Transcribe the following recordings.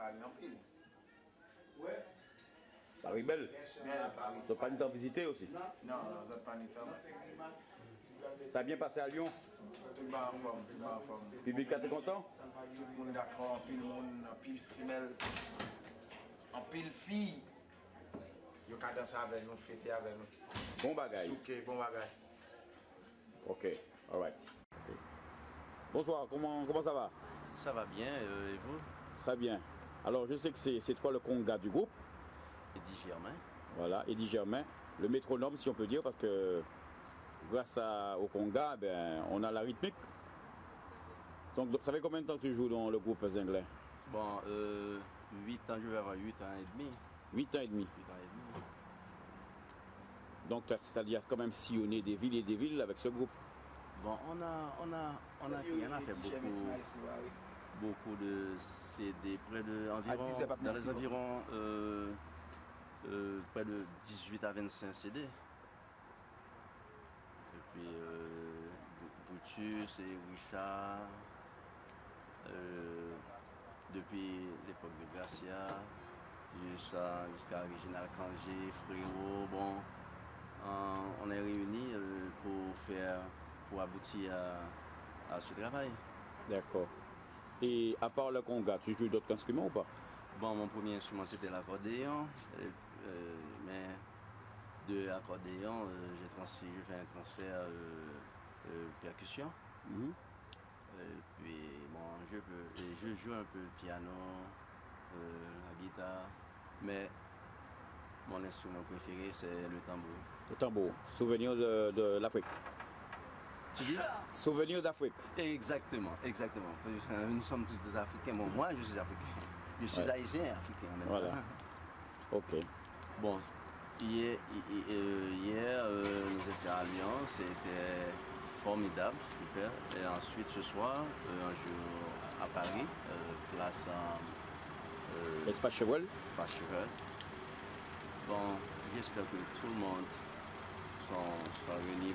Paris en pile. Ouais. Paris belle. Bien Paris. Tu n'as pas le temps de visiter aussi. Non, ça n'a pas de temps. Ça a bien passé à Lyon. Tout le monde en forme, tout le monde en forme. Public, t'es content? Tout le monde d'accord, en pile monde, en pile femelle, en pile fille. Ils ont dansé avec nous, fêter avec nous. Bon bagaille. Souké, bon bagaille. Ok, alright. Bonsoir, comment ça va? Ça va bien, et vous? Très bien. Alors je sais que c'est toi le conga du groupe. Eddie Germain. Voilà, Eddie Germain. Le métronome si on peut dire, parce que grâce au conga, ben, on a la rythmique. Donc ça fait combien de temps que tu joues dans le groupe Zinglin? Bon, 8 ans, je vais avoir 8 ans et demi. 8 ans et demi. 8 ans et demi. Donc c'est-à-dire quand même sillonné des villes et des villes avec ce groupe. Bon, on a fait beaucoup de CD, près de environ, dans les environs près de 18 à 25 CD. Et puis Boutus et Richard, depuis l'époque de Garcia, jusqu'à Reginald Kangé, Frérot, bon, on est réunis pour aboutir à ce travail. D'accord. Et à part le conga, tu joues d'autres instruments ou pas? Bon, mon premier instrument c'était l'accordéon, mais de l'accordéon, j'ai fait un transfert percussion. Puis bon, je joue un peu le piano, la guitare, mais mon instrument préféré c'est le tambour. Le tambour, souvenir de l'Afrique. Tu dis? Souvenir d'Afrique. Exactement, exactement. Nous sommes tous des Africains. Bon, moi je suis africain. Je suis haïtien africain en même temps. Voilà. Ok. Bon, hier nous étions à Lyon, c'était formidable, super. Et ensuite ce soir, un jour à Paris, place Espace Chevrel. Espace Chevrel. Bon, j'espère que tout le monde soit réuni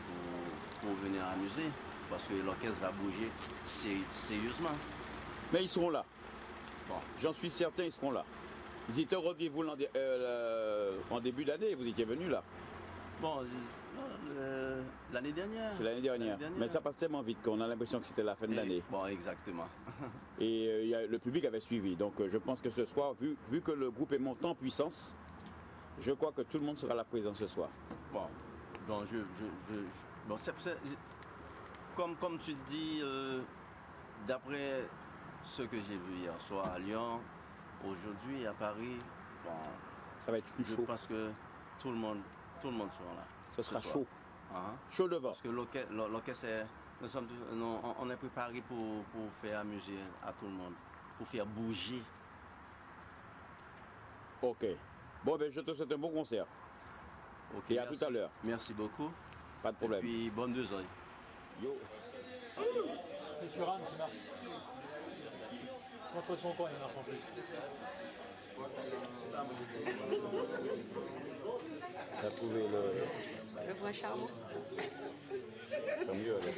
pour venir amuser, parce que l'orchestre va bouger sérieusement. Mais ils seront là. Bon. J'en suis certain, ils seront là. Ils étaient au rendez-vous en début d'année, vous étiez venus là. Bon, l'année dernière. C'est l'année dernière. Mais ça passe tellement vite qu'on a l'impression que c'était la fin de l'année. Bon, exactement. Et le public avait suivi. Donc je pense que ce soir, vu que le groupe est monté en puissance, je crois que tout le monde sera là présent ce soir. Bon, donc bon, comme tu dis, d'après ce que j'ai vu hier soir à Lyon, aujourd'hui à Paris, bon, ça va être plus chaud. Je pense que tout le monde sera là. Ce sera chaud. Chaud devant. Parce que l'orchestre, on est préparé pour faire amuser à tout le monde, pour faire bouger. Ok. Bon, ben je te souhaite un bon concert. Ok, et à tout à l'heure. Merci beaucoup. Pas de problème. Et puis bonne 2 oreilles. Yo. C'est Turan qui marche. Contre son coin, il marche en plus. T'as trouvé le vrai charmant. Tant mieux alors.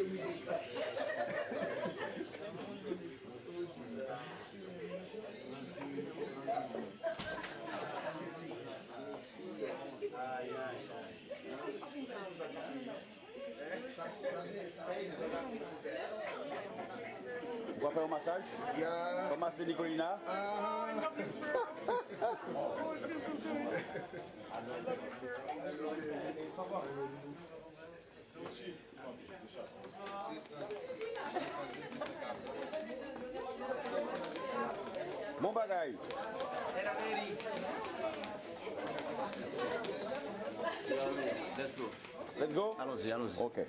On va faire un massage. Comment c'est Nicolina? Bon bagaille. Let's go. Let's go. Allons-y, allons-y. Ok.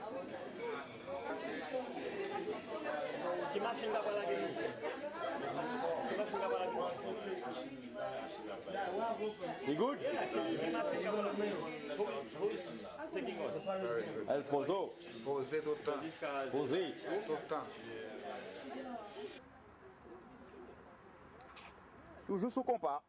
C'est good? Elle posou. Posé tout le temps. Posé. Tout le temps. Toujours sous compas.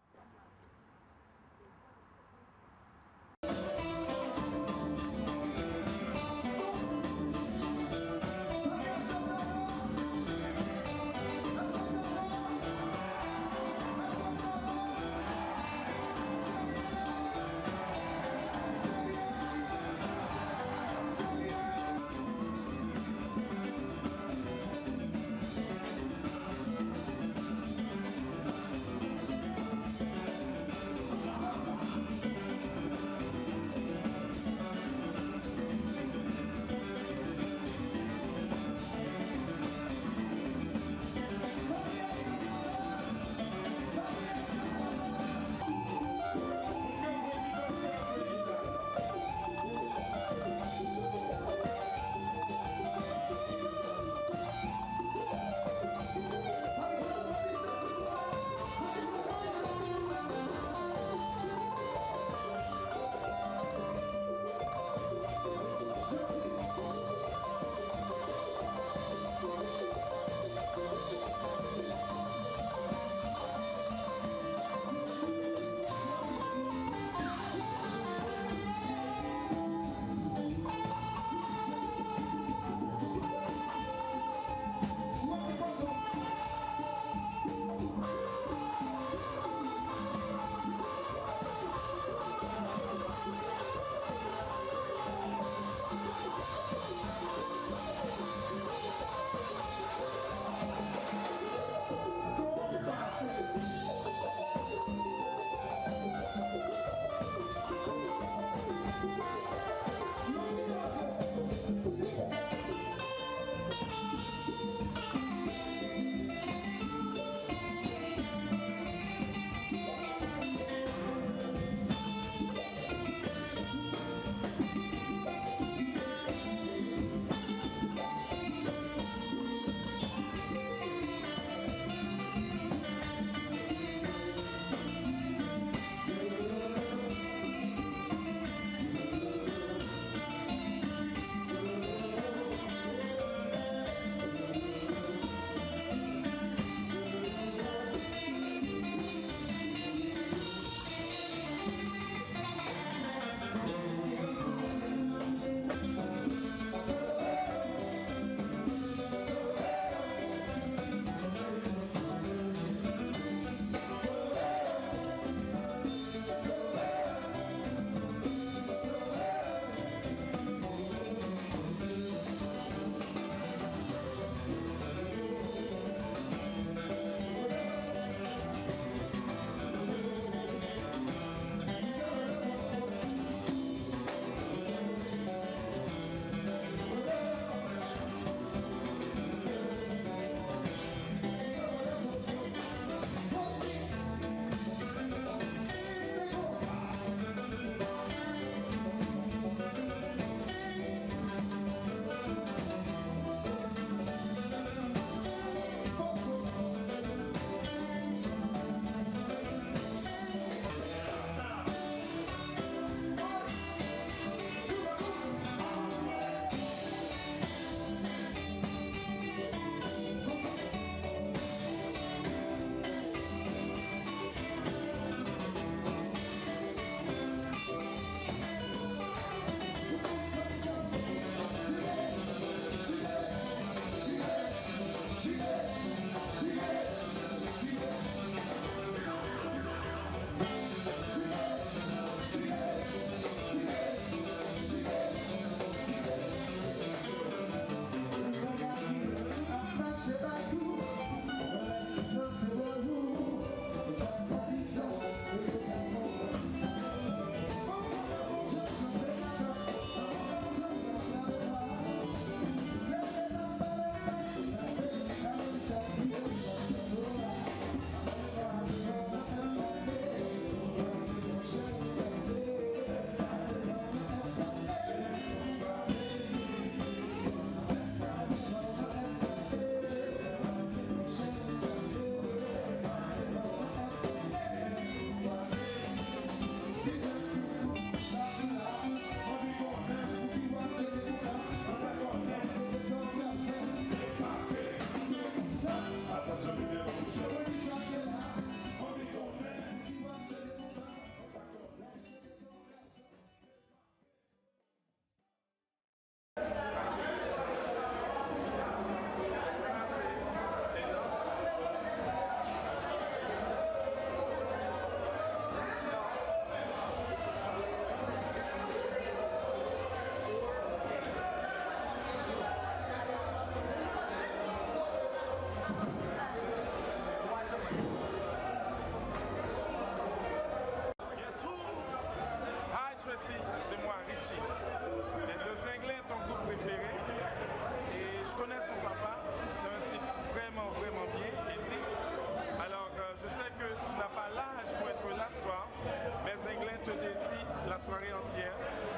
soirée entière.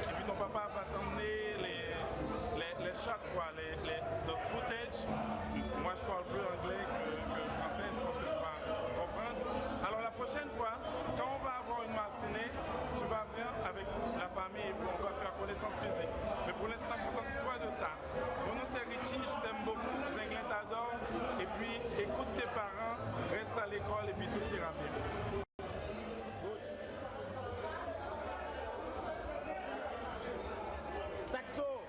Et puis ton papa va t'emmener les shots, quoi, le footage. Moi, je parle plus anglais que français, je pense que tu vas comprendre. Alors la prochaine fois, quand on va avoir une matinée, tu vas venir avec la famille et puis on va faire connaissance physique. Mais pour l'instant, contente-toi de ça. Mon nom c'est Richie, je t'aime beaucoup, Zinglin t'adore. Et puis écoute tes parents, reste à l'école et puis tout ira bien. Saxo,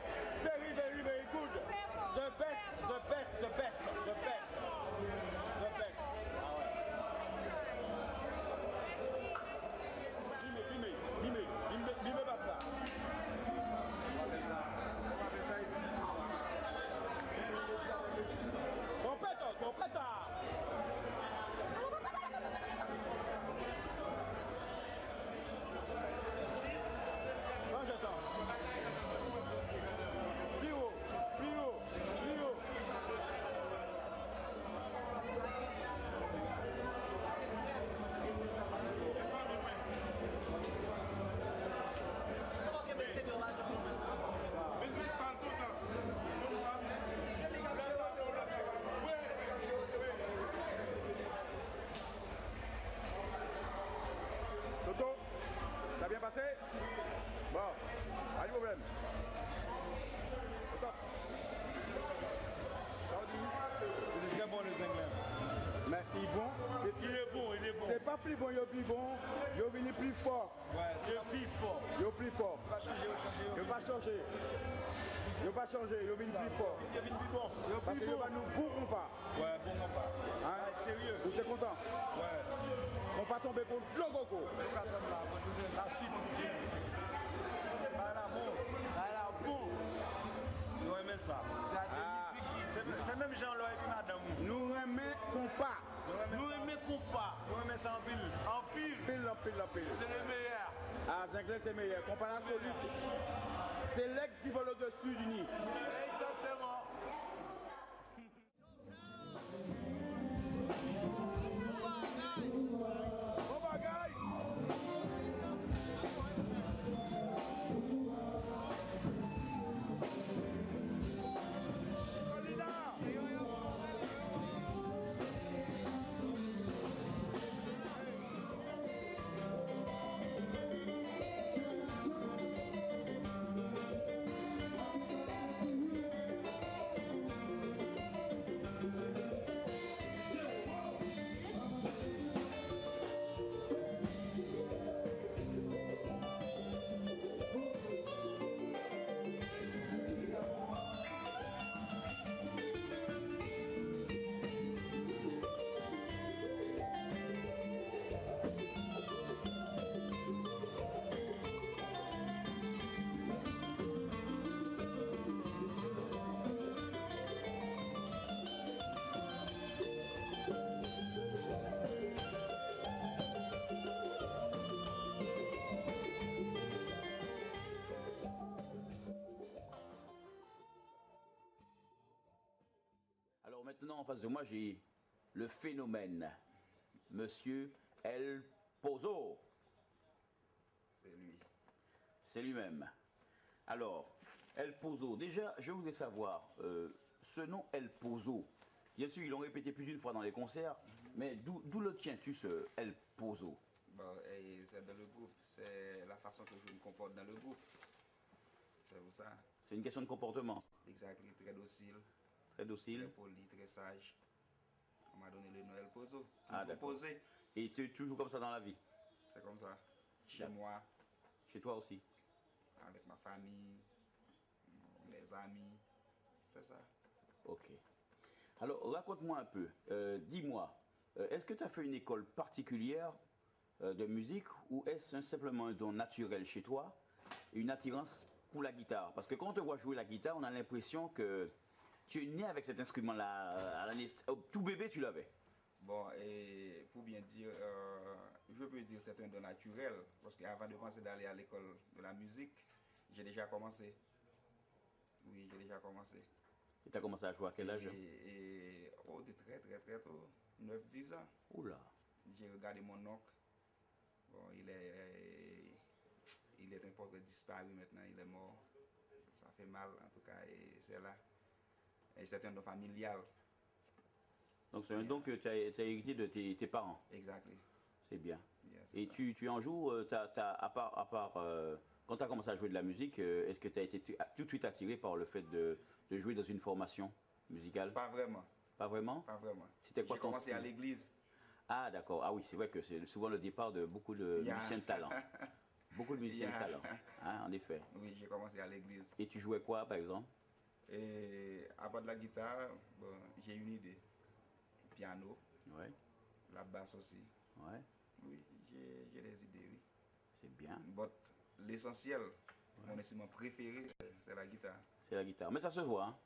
very, very, very good. The best, the best, the best, the best, the best. Ah ouais. Bime pas ça. Complète. Range ça. Plus haut. Business parle tout le temps. Toto, ça a bien passé? Bon, pas de problème. Toto. C'est très bon le Zinglin. Mais il est bon. Il est bon. C'est pas plus bon, il est plus bon. Il est venu plus fort. Ouais, c'est plus fort. Il est plus fort. Il va changer. Il va changer. Il va changer, il est venu plus fort. Il est plus bon. Parce qu'il va nous bourrer pas. Ouais, bon combat. Hein? Ouais, sérieux. Vous êtes content? Ouais. On va tomber contre le Gogo. La suite. C'est pas là bon. Nous aimons ça. C'est même Jean-Laurent et puis madame. Nous aimons compas. Nous aimons compas. Nous aimons ça en pile. En pile. Pile. C'est le meilleur. Ah, Zinglin, c'est meilleur. Comparé à celui c'est l'aigle qui vole au-dessus du nid. Exactement. Bon bagaille. Alors maintenant, en face de moi, j'ai le phénomène, Monsieur El Pozo. C'est lui. C'est lui-même. Alors, El Pozo, déjà, je voudrais savoir, ce nom El Pozo, bien sûr, ils l'ont répété plus d'une fois dans les concerts, mais d'où le tiens-tu, ce El Pozo? Bon, c'est dans le groupe, c'est la façon que je me comporte dans le groupe. C'est pour ça. C'est une question de comportement. Exact, il est très docile. Très docile. Très poli, très sage. On m'a donné le nom El Pozo. Ah, Toujours posé. Et tu es toujours comme ça dans la vie? C'est comme ça. Chez moi, Chez toi aussi? avec ma famille, mes amis. C'est ça. Ok. Alors, raconte-moi un peu. Dis-moi, est-ce que tu as fait une école particulière de musique ou est-ce simplement un don naturel chez toi, une attirance pour la guitare? Parce que quand on te voit jouer la guitare, on a l'impression que tu es né avec cet instrument-là. Tout bébé, tu l'avais. Bon, et pour bien dire, je peux dire que c'est un don naturel. Parce qu'avant de penser d'aller à l'école de la musique, j'ai déjà commencé. Oui, j'ai déjà commencé. Et tu as commencé à jouer à quel âge? De très tôt, 9-10 ans. Oula. J'ai regardé mon oncle. Bon, il est portrait disparu maintenant, il est mort. Ça fait mal en tout cas, et c'est là. Et c'est un don familial. Donc c'est un don que tu as hérité de tes parents. Exactly. C'est bien. Yeah, Et ça. tu en joues, à part quand tu as commencé à jouer de la musique, est-ce que tu as été tout de suite attiré par le fait de jouer dans une formation musicale? Pas vraiment. Pas vraiment? Pas vraiment. C'était quoi J'ai ton commencé à style? l'église. Ah d'accord, ah oui, c'est vrai que c'est souvent le départ de beaucoup de Yeah. musiciens de talent. Beaucoup de musiciens de Yeah. talent, hein, en effet. Oui, j'ai commencé à l'église. Et tu jouais quoi par exemple? Et à part de la guitare, bon, j'ai une idée. Piano, Ouais, la basse aussi. ouais, Oui, j'ai des idées, oui. c'est bien. But l'essentiel, mon instrument préféré, c'est la guitare. C'est la guitare. Mais ça se voit, hein.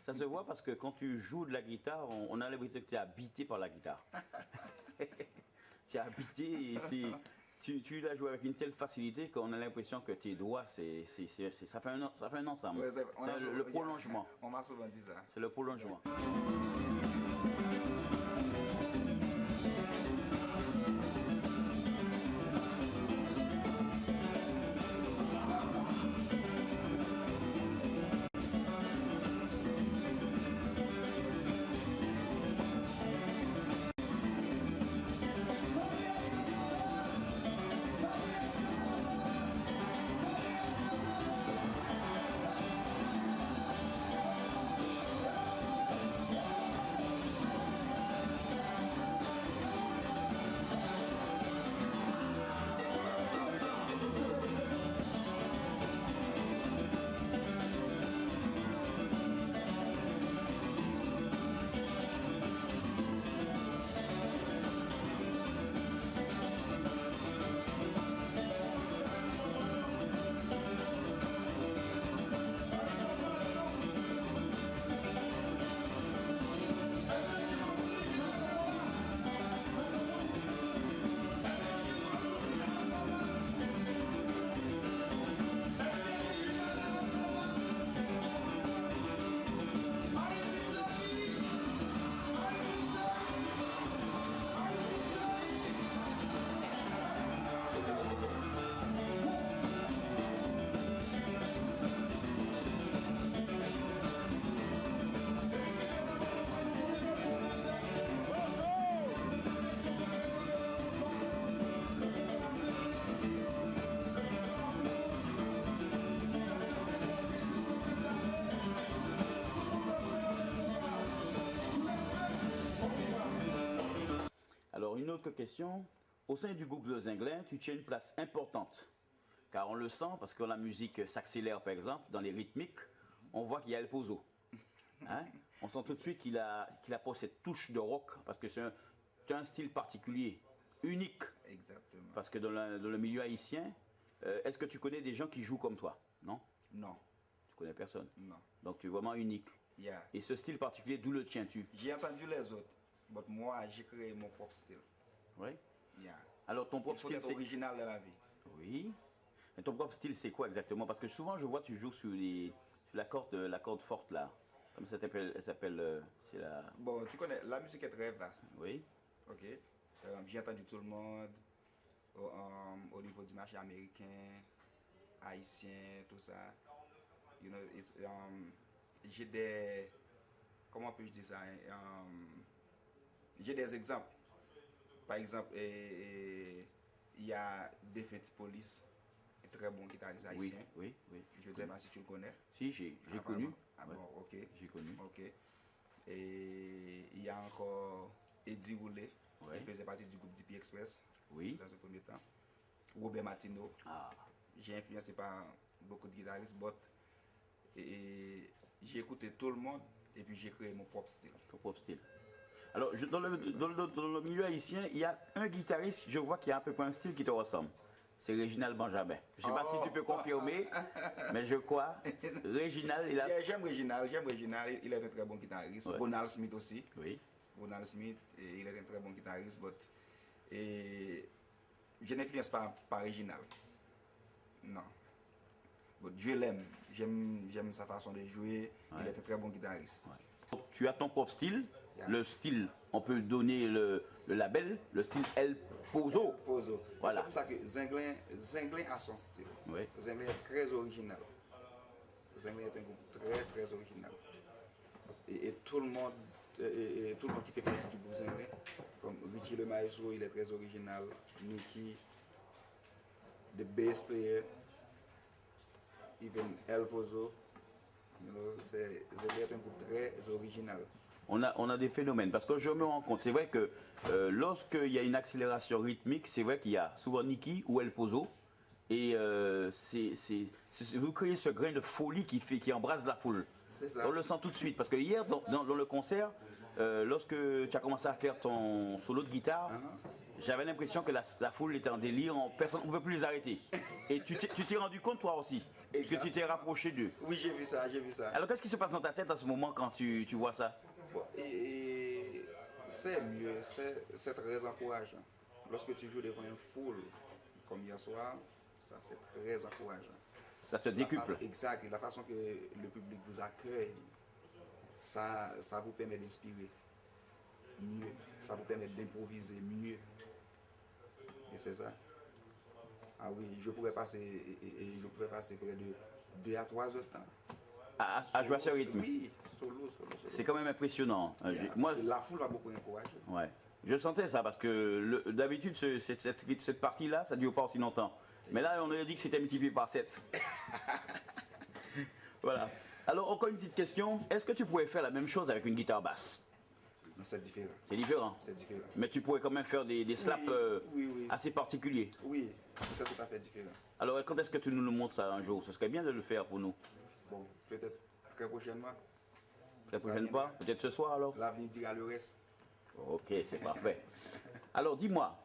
Ça se voit parce que quand tu joues de la guitare, on a l'impression que tu es habité par la guitare. Tu es habité et tu l'as joué avec une telle facilité qu'on a l'impression que tes doigts, ça fait un ensemble. Ouais, C'est le prolongement. On m'a souvent dit ça. C'est le prolongement. Alors, une autre question. Au sein du groupe de Zinglin, tu tiens une place importante. Car on le sent, parce que quand la musique s'accélère, par exemple, dans les rythmiques, on voit qu'il y a le pozo. Hein? On sent tout de suite qu'il a pas cette touche de rock, parce que tu as un style particulier, unique. Exactement. Parce que dans le milieu haïtien, est-ce que tu connais des gens qui jouent comme toi? Non? Non, Tu connais personne. non. Donc tu es vraiment unique. Yeah. Et ce style particulier, d'où le tiens-tu? J'ai entendu les autres, mais moi, j'ai créé mon propre style. Oui. Yeah. Alors ton Il propre faut style, être c'est... original dans la vie. Oui. Mais ton propre style, c'est quoi exactement? Parce que souvent, je vois tu joues sur la corde forte là. Comme ça s'appelle, c'est la... Bon, tu connais, la musique est très vaste. Oui. Ok. J'ai entendu tout le monde au niveau du marché américain, haïtien, tout ça. You know, j'ai des, comment puis-je dire ça? J'ai des exemples. Par exemple, il y a Defense Police, un très bon guitariste Oui, haïtien. oui, oui. Je ne sais pas si tu le connais. Si, j'ai Ah, connu. vraiment? Ah Ouais, bon, ok. j'ai connu. Ok. Et il y a encore Eddie Roulet, Ouais. qui faisait partie du groupe DP Express Oui. dans un premier temps. Robert Martineau. Ah, J'ai influencé par beaucoup de guitaristes, et j'ai écouté tout le monde et puis j'ai créé mon propre style. ton propre style. Alors, dans le milieu haïtien, il y a un guitariste, je vois qu'il y a à peu près un style qui te ressemble. C'est Réginald Benjamin. Je ne sais pas si tu peux confirmer, mais je crois. Réginald, il a... Yeah, j'aime Réginald, il est un très bon guitariste. Ouais. Ronald Smith aussi. Oui. Ronald Smith, et il est un très bon guitariste, et je n'influence pas par Réginald. Non. Je l'aime, j'aime sa façon de jouer, il Ouais. est un très bon guitariste. Donc, tu as ton propre style. Yeah. Le style, on peut donner le label, le style El Pozo. Pozo. Voilà. C'est pour ça que Zinglin a son style. Oui. Zinglin est très original. Zinglin est un groupe très très original. Et tout le monde, tout le monde qui fait partie du groupe Zinglin, comme Richie le Maestro, il est très original. Nicky, the bass player, even El Pozo. Zinglin est un groupe très original. On a des phénomènes. Parce que je me rends compte, c'est vrai que lorsqu'il y a une accélération rythmique, c'est vrai qu'il y a souvent Nicky ou El Pozo. Et vous créez ce grain de folie qui embrasse la foule. C'est ça. On le sent tout de suite. Parce que hier, dans le concert, lorsque tu as commencé à faire ton solo de guitare, j'avais l'impression que la foule était en délire, personne ne pouvait plus les arrêter. Et tu t'es rendu compte toi aussi, parce que tu t'es rapproché d'eux. Oui, j'ai vu ça, j'ai vu ça. Alors qu'est-ce qui se passe dans ta tête à ce moment quand tu vois ça? Bon, et c'est mieux, c'est très encourageant. Lorsque tu joues devant une foule, comme hier soir, ça c'est très encourageant. Ça te décuple. Exact, la façon que le public vous accueille, ça vous permet d'inspirer mieux, ça vous permet d'improviser mieux. Et c'est ça. Ah oui, je pouvais passer près de 2 à 3 heures de temps. À jouer à ce rythme. Oui, solo. C'est quand même impressionnant. Moi, la foule m'a beaucoup encouragé. Ouais. Je sentais ça parce que d'habitude, cette partie-là, ça ne dure pas aussi longtemps. Mais là, on a dit que c'était multiplié par 7. Voilà. Alors, encore une petite question. Est-ce que tu pourrais faire la même chose avec une guitare basse? Non, c'est différent. C'est différent. C'est différent. Mais tu pourrais quand même faire des slaps oui. assez particuliers. Oui, c'est tout à fait différent. Alors, quand est-ce que tu nous le montres ça un jour? Ce serait bien de le faire pour nous. Bon, peut-être très prochainement. Très prochaine fois? Peut-être ce soir alors? L'avenir dira le reste. Ok, c'est parfait. Alors, dis-moi,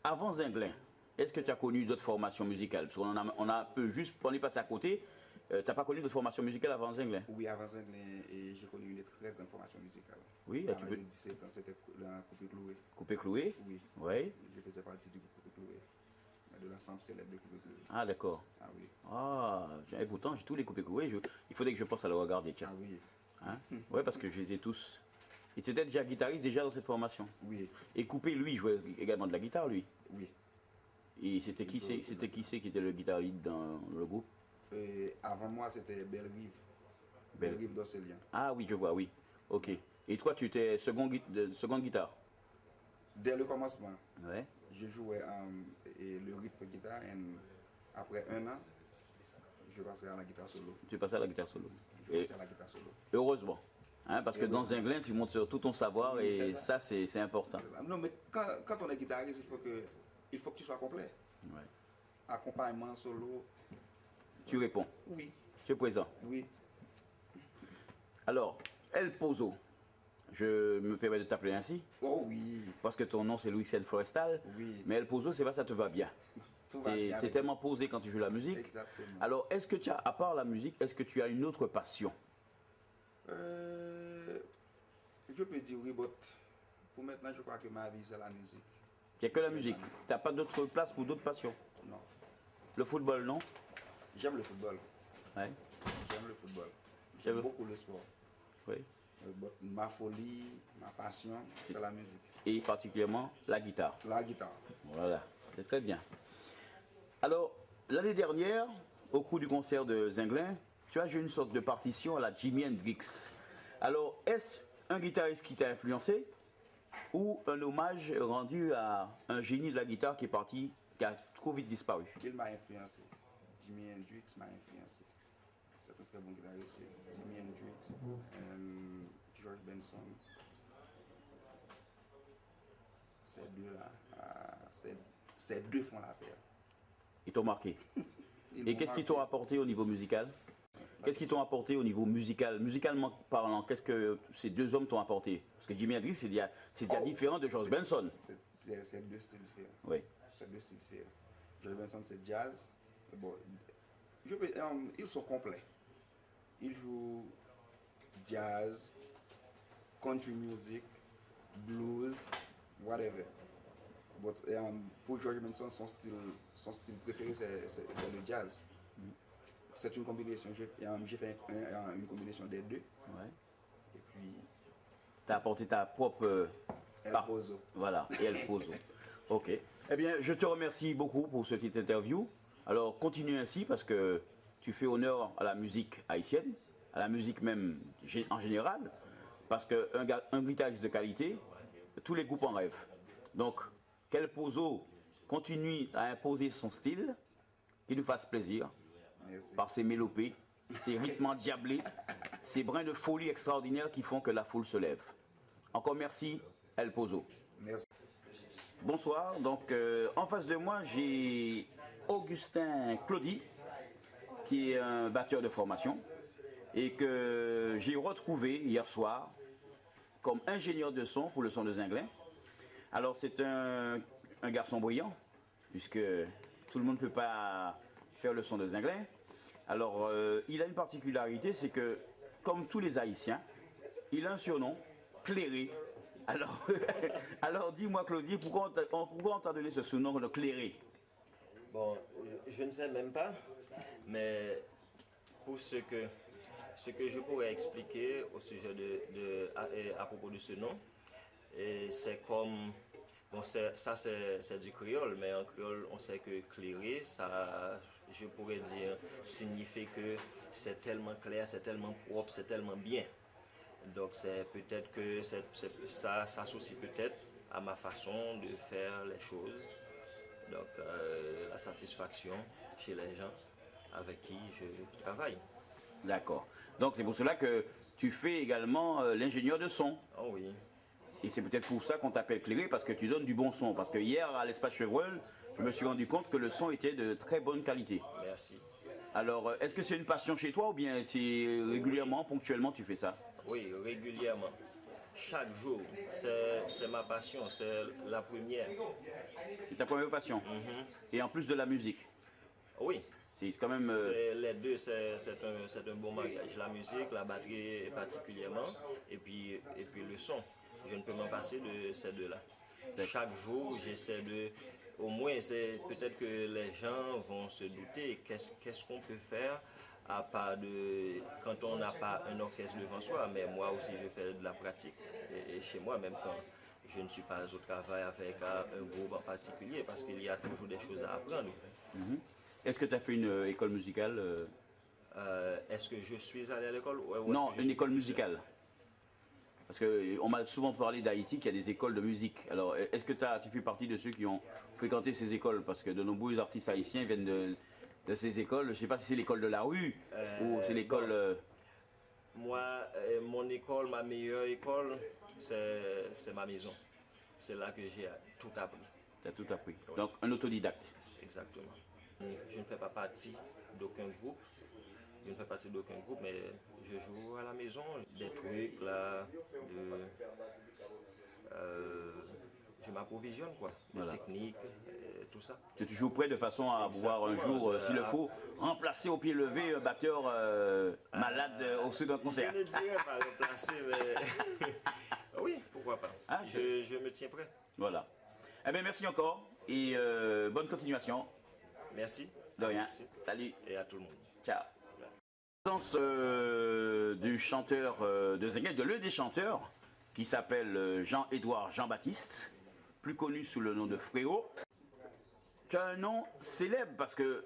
avant Zinglin, est-ce que tu as connu d'autres formations musicales? Parce qu'on a un peu juste, on est passé à côté. Tu n'as pas connu d'autres formations musicales avant Zinglin? Oui, avant Zinglin, et j'ai connu une très grande formation musicale. Oui, tu peux... 17 ans, c'était la Coupé Cloué. Coupé Cloué? Oui. Oui. Je faisais partie du groupe Coupé Cloué, de l'ensemble célèbre de Coupé Cloué. Ah, d'accord. Ah oui. Ah, et pourtant, j'ai tous les Coupé Cloué. Il faudrait que je pense à le regarder, tiens. Ah oui. Hein? Oui, parce que je les ai tous. Et tu étais déjà guitariste déjà dans cette formation? Oui. Et Coupé, lui, jouait également de la guitare, lui? Oui. Et c'était qui qui était le guitariste dans le groupe? Avant moi, c'était Belle-Rive d'Océlien. Ah oui, je vois, oui. Ok. Et toi, tu étais seconde guitare? Dès le commencement, ouais. Je jouais le rythme guitare et après 1 an, je passerai à la guitare solo. Tu es passé à la guitare solo? Je passais à la guitare solo. Heureusement. Hein, parce que dans Zinglin, tu montes sur tout ton savoir oui, et ça, c'est important. Non, mais quand on est guitariste, il faut que tu sois complet. Ouais. Accompagnement, solo. Tu réponds? Oui. Tu es présent? Oui. Alors, El Pozo, je me permets de t'appeler ainsi? Oh oui. Parce que ton nom c'est Louis-Ciel Forestal. Oui. Mais El Pozo, c'est pas ça te va bien. Tout va bien. Tu es tellement posé quand tu joues la musique. Exactement. Alors, est-ce que tu as, à part la musique, est-ce que tu as une autre passion? Je peux dire oui, mais pour maintenant, je crois que ma vie, c'est la musique. Il n'y a que la musique. Tu n'as pas d'autre place pour d'autres passions? Non. Le football, non? J'aime le football. Ouais. J'aime le football. J'aime beaucoup le sport. Oui. Ma folie, ma passion, c'est la musique. Et particulièrement la guitare. La guitare. Voilà, c'est très bien. Alors, l'année dernière, au cours du concert de Zinglin, tu as joué une sorte de partition à la Jimi Hendrix. Alors, est-ce un guitariste qui t'a influencé ou un hommage rendu à un génie de la guitare qui est parti, qui a trop vite disparu? Il m'a influencé. Jimi Hendrix m'a influencé. C'est un très bon guitariste. Jimi Hendrix, George Benson. Ces deux-là, ces deux font la paire. Ils t'ont marqué. Et qu'est-ce qu'ils t'ont apporté au niveau musical? Qu'est-ce qu'ils t'ont apporté au niveau musical? Musicalement parlant, qu'est-ce que ces deux hommes t'ont apporté? Parce que Jimi Hendrix, c'est déjà différent de George Benson. C'est deux styles différents. Oui. C'est deux styles différents. George Benson, c'est jazz. Bon, ils sont complets. Ils jouent jazz, country music, blues, whatever. But, pour George Benson, son style préféré, c'est le jazz. C'est une combinaison. J'ai fait une combinaison des deux. Ouais. Et puis. Tu as apporté ta propre El Pozo. Voilà, et El Pozo. Ok. Eh bien, je te remercie beaucoup pour cette petite interview. Alors, continue ainsi parce que tu fais honneur à la musique haïtienne, à la musique même en général, parce qu'un guitariste de qualité, tous les groupes en rêvent. Donc, qu'El Pozo continue à imposer son style, qui nous fasse plaisir, Merci. par ses mélopées, ses rythmes endiablés, ces brins de folie extraordinaires qui font que la foule se lève. Encore merci, El Pozo. Merci. Bonsoir, donc en face de moi j'ai Augustin Claudy, qui est un batteur de formation et que j'ai retrouvé hier soir comme ingénieur de son pour le son de Zinglin. Alors c'est un garçon brillant, puisque tout le monde ne peut pas faire le son de Zinglin. Alors il a une particularité, c'est que comme tous les Haïtiens, il a un surnom, Cléré. Alors dis-moi Claudie, pourquoi on t'a donné ce surnom de Cléré? Bon, je ne sais même pas, mais pour ce que je pourrais expliquer au sujet à propos de ce nom, c'est comme, bon, ça c'est du créole, mais en créole on sait que clairer, ça, je pourrais dire, signifie que c'est tellement clair, c'est tellement propre, c'est tellement bien. Donc c'est peut-être que ça s'associe peut-être à ma façon de faire les choses. Donc la satisfaction chez les gens avec qui je travaille. D'accord. Donc c'est pour cela que tu fais également l'ingénieur de son. Oh oui. Et c'est peut-être pour ça qu'on t'appelle Cléré, parce que tu donnes du bon son. Parce que hier à l'Espace Chevreul, je me suis rendu compte que le son était de très bonne qualité. Merci. Alors est-ce que c'est une passion chez toi ou bien régulièrement, ponctuellement tu fais ça? Oui, régulièrement. Chaque jour, c'est ma passion, c'est la première. C'est ta première passion. Et en plus de la musique. Oui. C'est quand même... Les deux, c'est un bon mariage. La musique, la batterie particulièrement, et puis le son. Je ne peux m'en passer de ces deux-là. Chaque jour, j'essaie de... Au moins, c'est peut-être que les gens vont se douter qu'est-ce qu'on peut faire à part de... Quand on n'a pas un orchestre devant soi, mais moi aussi, je fais de la pratique. Et chez moi, même quand je ne suis pas au travail avec un groupe en particulier, parce qu'il y a toujours des choses à apprendre. Est-ce que tu as fait une école musicale Est-ce que je suis allé à l'école? Non, une école musicale. Parce qu'on m'a souvent parlé d'Haïti, qu'il y a des écoles de musique. Alors, est-ce que tu fais partie de ceux qui ont fréquenté ces écoles? Parce que de nombreux artistes haïtiens viennent de ces écoles. Je ne sais pas si c'est l'école de la rue ou c'est l'école... Moi, mon école, ma meilleure école, c'est ma maison. C'est là que j'ai tout appris. Tu as tout appris. Donc, un autodidacte. Exactement. Je ne fais pas partie d'aucun groupe. Je ne fais partie d'aucun groupe, mais je joue à la maison. Des trucs là, je m'approvisionne quoi, de techniques, tout ça. Tu es toujours prêt de façon à pouvoir un jour, s'il le faut, remplacer au pied levé un batteur malade au sud d'un concert. Je ne dirais pas remplacer, mais oui, pourquoi pas. Ah, je me tiens prêt. Voilà. Eh bien, merci encore et bonne continuation. Merci. De rien. Merci. Salut. Et à tout le monde. Ciao. Du chanteur de Zinglin, de l'un des chanteurs, qui s'appelle Jean-Édouard Jean-Baptiste, plus connu sous le nom de Fréo. Tu as un nom célèbre parce que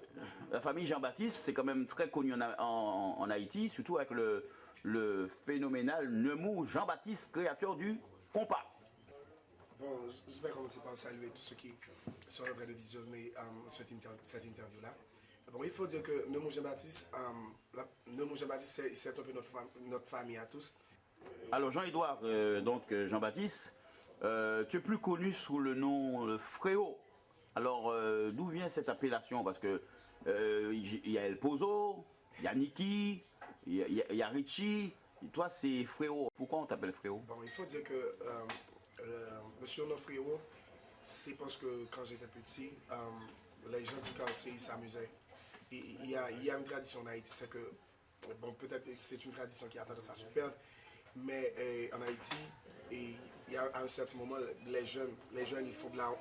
la famille Jean-Baptiste, c'est quand même très connu en Haïti, surtout avec le phénoménal Nemou Jean-Baptiste, créateur du compas. Bon, je vais commencer par saluer tous ceux qui sont en train de visionner cette interview-là. Bon, il faut dire que Nemou Jean-Baptiste, c'est un peu notre famille à tous. Alors Jean-Édouard, donc Jean-Baptiste, tu es plus connu sous le nom Fréo. Alors d'où vient cette appellation? Parce que il y a El Pozo, il y a Niki, il y a Richie, et toi c'est Fréo. Pourquoi on t'appelle Fréo? Bon, il faut dire que le surnom Fréo, c'est parce que quand j'étais petit, les gens du quartier s'amusaient. Il y a une tradition en Haïti, c'est que, bon, peut-être que c'est une tradition qui a tendance à se perdre, mais en Haïti, il y a à un certain moment, les jeunes ils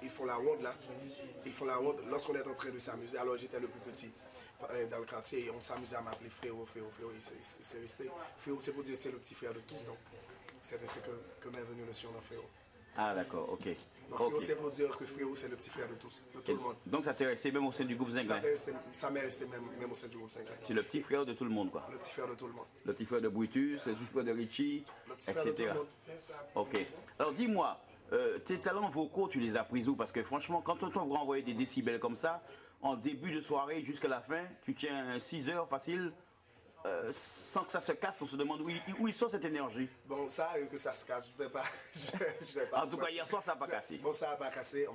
font la ronde là. Ils font la ronde lorsqu'on est en train de s'amuser. Alors j'étais le plus petit dans le quartier et on s'amusait à m'appeler Fréo. C'est resté. Fréo, c'est pour dire c'est le petit frère de tous, donc c'est ainsi que m'est venu le surnom Fréo. Ah d'accord, ok. Donc Ok. Frérot, c'est pour dire que Frérot, c'est le petit frère de tous, de tout le monde. Donc ça t'est resté même au sein du groupe Zinglin. Ça m'est resté même au sein du groupe Zinglin. C'est le petit frère de tout le monde, quoi. Le petit frère de tout le monde. Le petit frère de Brutus, le petit frère de Richie, Le petit frère de tout etc. le monde. Ok. Alors dis-moi, tes talents vocaux, tu les as pris où? Parce que franchement, quand on te voit envoyer des décibels comme ça, en début de soirée jusqu'à la fin, tu tiens 6 heures facile, sans que ça se casse, on se demande où il sort cette énergie. Bon, ça, que ça se casse, je ne vais pas. je vais pas En tout cas, hier soir, ça n'a pas cassé. Bon, ça n'a pas cassé.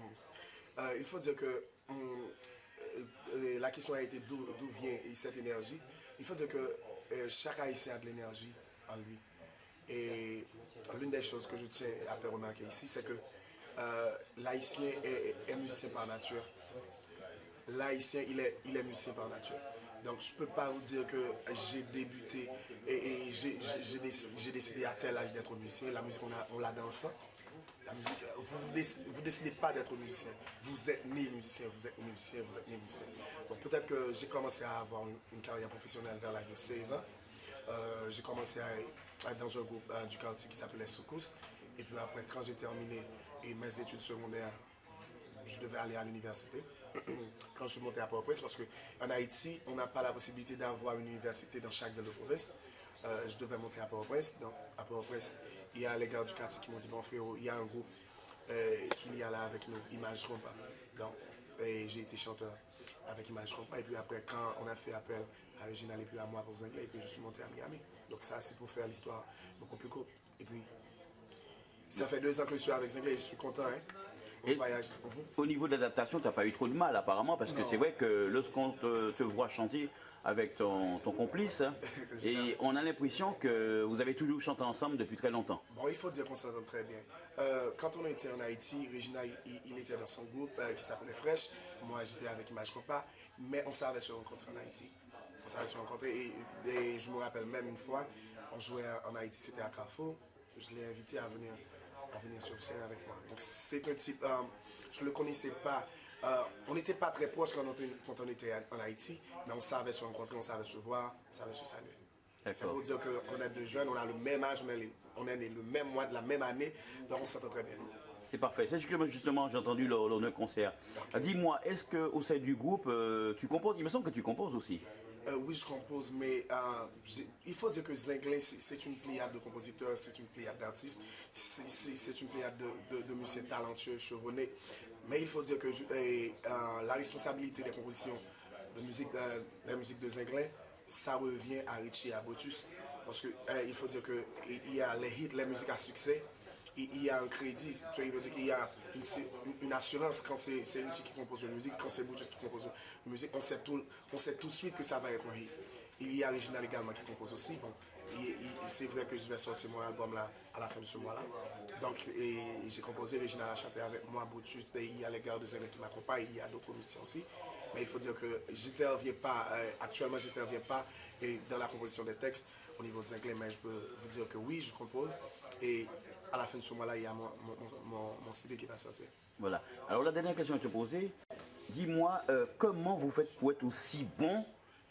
Il faut dire que la question a été d'où vient cette énergie. Il faut dire que chaque Haïtien a de l'énergie en lui. Et l'une des choses que je tiens à faire remarquer ici, c'est que l'Haïtien est musicien par nature. L'Haïtien, il est musicien par nature. Donc, je ne peux pas vous dire que j'ai débuté et j'ai décidé à tel âge d'être musicien. La musique, on la dans le sang. La musique, vous décidez pas d'être musicien. Vous êtes né musicien, vous êtes musicien, vous êtes né musicien. Donc, peut-être que j'ai commencé à avoir une carrière professionnelle vers l'âge de 16 ans. J'ai commencé à être dans un groupe du quartier qui s'appelait Soukous. Et puis après, quand j'ai terminé mes études secondaires, je devais aller à l'université. Quand je suis monté à Port-au-Prince, parce qu'en Haïti, on n'a pas la possibilité d'avoir une université dans chaque ville de province. Je devais monter à Port-au-Prince. Donc, à Port-au-Prince, il y a les gars du quartier qui m'ont dit, bon frérot, il y a un groupe qui y a là avec nous, Image Rompa. Donc, j'ai été chanteur avec Image Rompa. Et puis après, quand on a fait appel à Réginal et puis à moi pour Zinglin, et puis je suis monté à Miami. Donc ça, c'est pour faire l'histoire beaucoup plus courte. Et puis, ça fait 2 ans que je suis avec Zinglin et je suis content, hein. Voyage. Au niveau de l'adaptation, tu n'as pas eu trop de mal apparemment, parce que c'est vrai que lorsqu'on te voit chanter avec ton complice, et on a l'impression que vous avez toujours chanté ensemble depuis très longtemps. Bon, il faut dire qu'on s'entend très bien. Quand on était en Haïti, Régina, il était dans son groupe qui s'appelait Fresh. Moi, j'étais avec Image Compa, mais on savait se rencontrer en Haïti. On savait se rencontrer et je me rappelle même une fois, on jouait en Haïti, c'était à Carrefour. Je l'ai invité à venir sur scène avec moi. Donc c'est un type, je ne le connaissais pas. On n'était pas très proches quand on était en Haïti, mais on savait se rencontrer, on savait se voir, on savait se saluer. C'est pour dire qu'on est 2 jeunes, on a le même âge, on est né le même mois de la même année, donc on s'entend très bien. C'est parfait. C'est ce que justement j'ai entendu lors d'un concert. Okay. Dis-moi, est-ce qu'au sein du groupe, tu composes? Il me semble que tu composes aussi. Oui, je compose, mais il faut dire que Zinglin, c'est une pléiade de compositeurs, c'est une pléiade d'artistes, c'est une pléiade de musiciens talentueux, chevronnés. Mais il faut dire que la responsabilité des compositions de musique de Zinglin, ça revient à Richie et à Brutus. Parce qu'il faut dire qu'il y a les hits, les musiques à succès, il y a un crédit, ça veut dire qu'il y a une assurance quand c'est Richie qui compose la musique, quand c'est Brutus qui compose la musique, on sait tout de suite que ça va être un hit. Il y a Réginal également qui compose aussi. Bon, c'est vrai que je vais sortir mon album là à la fin de ce mois-là. Donc, j'ai composé, Réginal a chanté avec moi, Brutus, il y a les gars de Zinglin qui m'accompagnent, il y a d'autres musiciens aussi. Mais il faut dire que j'interviens pas, actuellement j'interviens pas dans la composition des textes au niveau de Zinglin, mais je peux vous dire que oui, je compose. Et à la fin de ce mois-là, il y a mon CD qui va sortir. Voilà. Alors la dernière question que je te posais, dis-moi comment vous faites pour être aussi bon?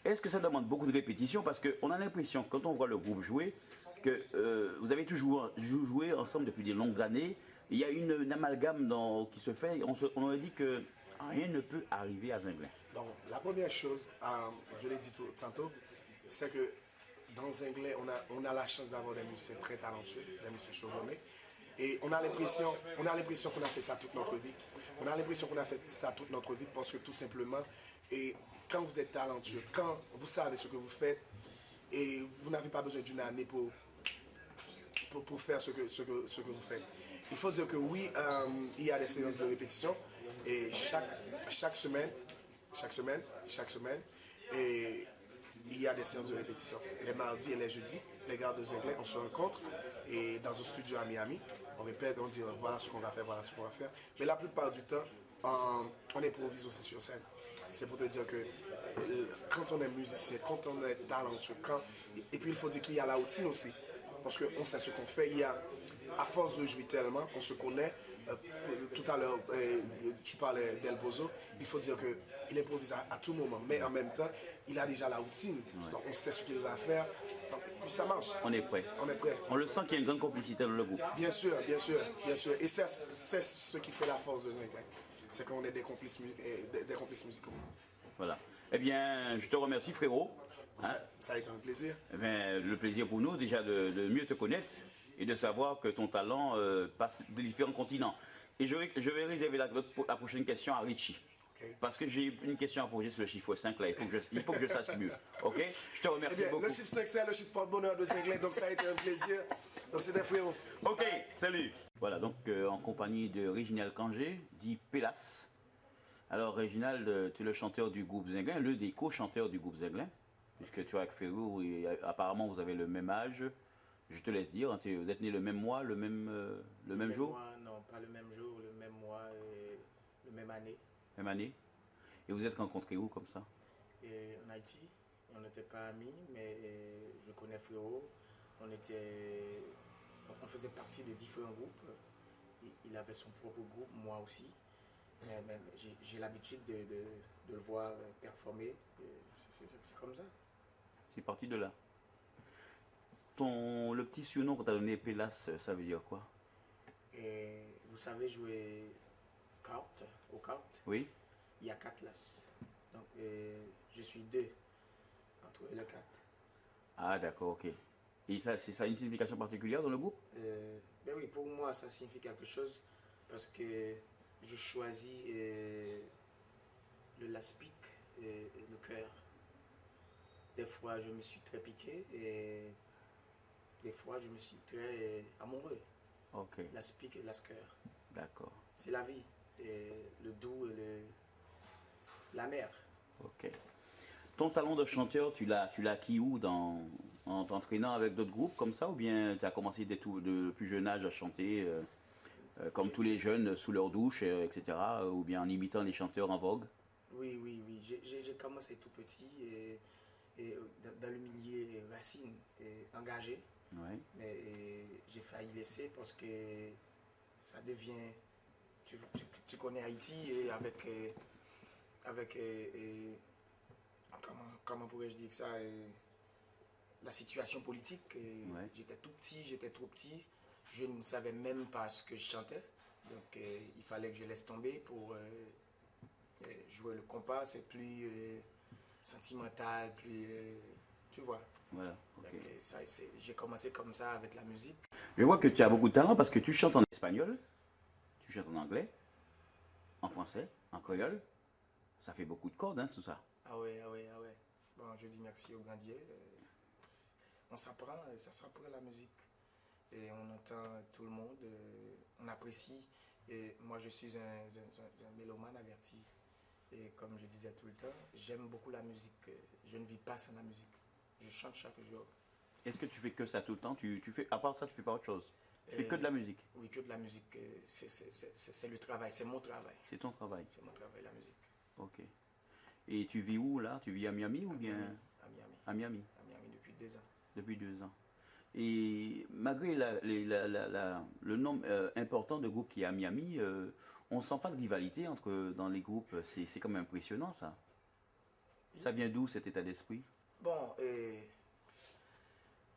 Est-ce que ça demande beaucoup de répétitions? Parce qu'on a l'impression, quand on voit le groupe jouer, que vous avez toujours joué ensemble depuis des longues années. Il y a une amalgame qui se fait. On a dit que rien ne peut arriver à Zinglin. Bon, la première chose, je l'ai dit tantôt, c'est que dans Zinglin, on a la chance d'avoir des musiciens très talentueux, des musiciens chevronnés. Et on a l'impression qu'on a fait ça toute notre vie. On a l'impression qu'on a fait ça toute notre vie parce que tout simplement, et quand vous êtes talentueux, quand vous savez ce que vous faites, et vous n'avez pas besoin d'une année pour faire ce que vous faites. Il faut dire que oui, il y a des séances de répétition et chaque semaine, et il y a des séances de répétition. Les mardis et les jeudis, les gars de Zinglin, on se rencontre et dans un studio à Miami, on répète, on dit voilà ce qu'on va faire, voilà ce qu'on va faire. Mais la plupart du temps, on improvise aussi sur scène. C'est pour te dire que quand on est musicien, quand on est talentueux, et puis il faut dire qu'il y a la routine aussi. Parce qu'on sait ce qu'on fait. À force de jouer tellement, on se connaît. Tout à l'heure, tu parlais d'El Bozo. Il faut dire qu'il improvise à tout moment. Mais en même temps, il a déjà la routine. Donc on sait ce qu'il va faire. Puis ça marche. On est prêt. On est prêt. On le sent qu'il y a une grande complicité dans le groupe. Bien sûr, bien sûr, bien sûr. Et c'est ce qui fait la force de Zinglin. C'est qu'on est des complices musicaux. Voilà. Eh bien, je te remercie, frérot. Hein? Ça a été un plaisir. Eh bien, le plaisir pour nous, déjà, de mieux te connaître et de savoir que ton talent passe de différents continents. Et je vais réserver la prochaine question à Richie. Okay. Parce que j'ai une question à poser sur le chiffre 5 là, il faut que je sache mieux. Ok? Je te remercie beaucoup. Le chiffre 5, c'est le chiffre porte-bonheur de Zinglin, donc ça a été un plaisir. Donc c'était frérot. Ok, salut. Voilà, donc en compagnie de Réginald Kangé, dit Pélas. Alors Réginald, tu es le chanteur du groupe Zinglin, l'un des co-chanteurs du groupe Zinglin, puisque tu es avec Ferrou et apparemment vous avez le même âge. Je te laisse dire, hein, vous êtes nés le même mois, le même jour? Mois, non, pas le même jour, le même mois, et le même année. Même année. Et vous êtes rencontrés où comme ça? Et en Haïti, on n'était pas amis, mais je connais Frérot. On faisait partie de différents groupes. Il avait son propre groupe, moi aussi. Mais j'ai l'habitude de le voir performer. C'est comme ça. C'est parti de là. Le petit surnom qu'on t'a donné, Pélas, ça veut dire quoi? Et vous savez jouer aux cartes? Oui. Il y a 4 lasses. Donc je suis 2 entre les 4. Ah d'accord, ok. Et ça a une signification particulière dans le groupe? Ben oui, pour moi ça signifie quelque chose parce que je choisis le laspic et le cœur. Des fois je me suis très piqué et des fois je me suis très amoureux. Ok. L'aspic et l'ascœur. D'accord. C'est la vie. Et le doux et la mer. Ok. Ton talent de chanteur, tu l'as acquis où en t'entraînant avec d'autres groupes comme ça, ou bien tu as commencé de plus jeune âge à chanter comme tous les jeunes sous leur douche, etc., ou bien en imitant les chanteurs en vogue? Oui. J'ai commencé tout petit et dans le milieu racine engagé. Ouais. Mais j'ai failli laisser parce que ça devient... Tu connais Haïti et avec comment pourrais-je dire ça, la situation politique. Ouais. J'étais tout petit, j'étais trop petit. Je ne savais même pas ce que je chantais. Donc il fallait que je laisse tomber pour jouer le compas. C'est plus sentimental, plus... tu vois. Voilà. Okay. J'ai commencé comme ça avec la musique. Je vois que tu as beaucoup de talent parce que tu chantes en espagnol, tu chantes en anglais, en français, en créole. Ça fait beaucoup de cordes, hein, tout ça. Ah ouais. Bon, je dis merci au grand Dieu. On s'apprend, ça s'apprend la musique. Et on entend tout le monde, on apprécie. Et moi, je suis un mélomane averti. Et comme je disais tout le temps, j'aime beaucoup la musique. Je ne vis pas sans la musique. Je chante chaque jour. Est-ce que tu fais que ça tout le temps? À part ça, tu fais pas autre chose? Tu fais que de la musique? Oui, que de la musique. C'est le travail, c'est mon travail. C'est ton travail? C'est mon travail, la musique. Ok. Et tu vis où là? Tu vis à Miami ou bien? À Miami. À Miami. À Miami depuis 2 ans. Depuis 2 ans. Et malgré le nombre important de groupes qui est à Miami, on ne sent pas de rivalité dans les groupes. C'est quand même impressionnant ça. Ça vient d'où cet état d'esprit? Bon, il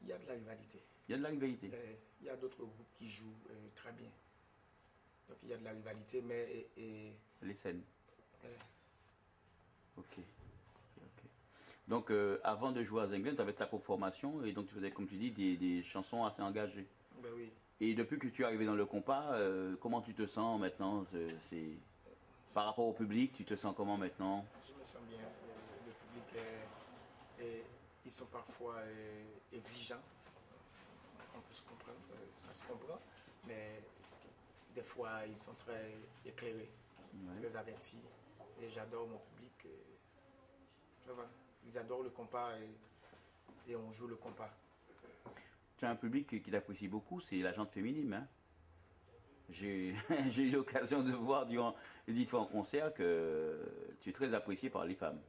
y a de la rivalité. Il y a de la rivalité. Il y a d'autres groupes qui jouent très bien. Donc il y a de la rivalité, mais... Les scènes. Ok. Donc avant de jouer à Zinglin, tu avais ta propre formation et donc tu faisais, comme tu dis, des chansons assez engagées. Ben oui. Et depuis que tu es arrivé dans le compas, comment tu te sens maintenant? Par rapport au public, tu te sens comment maintenant? Je me sens bien. Le public, ils sont parfois exigeants. On peut se comprendre, ça se comprend. Mais des fois, ils sont très éclairés, très avertis. Et j'adore mon public. Ça va. Ils adorent le compas et on joue le compas. Tu as un public qui t'apprécie beaucoup, c'est la gente féminine. Hein? J'ai eu l'occasion de voir durant les différents concerts que tu es très apprécié par les femmes.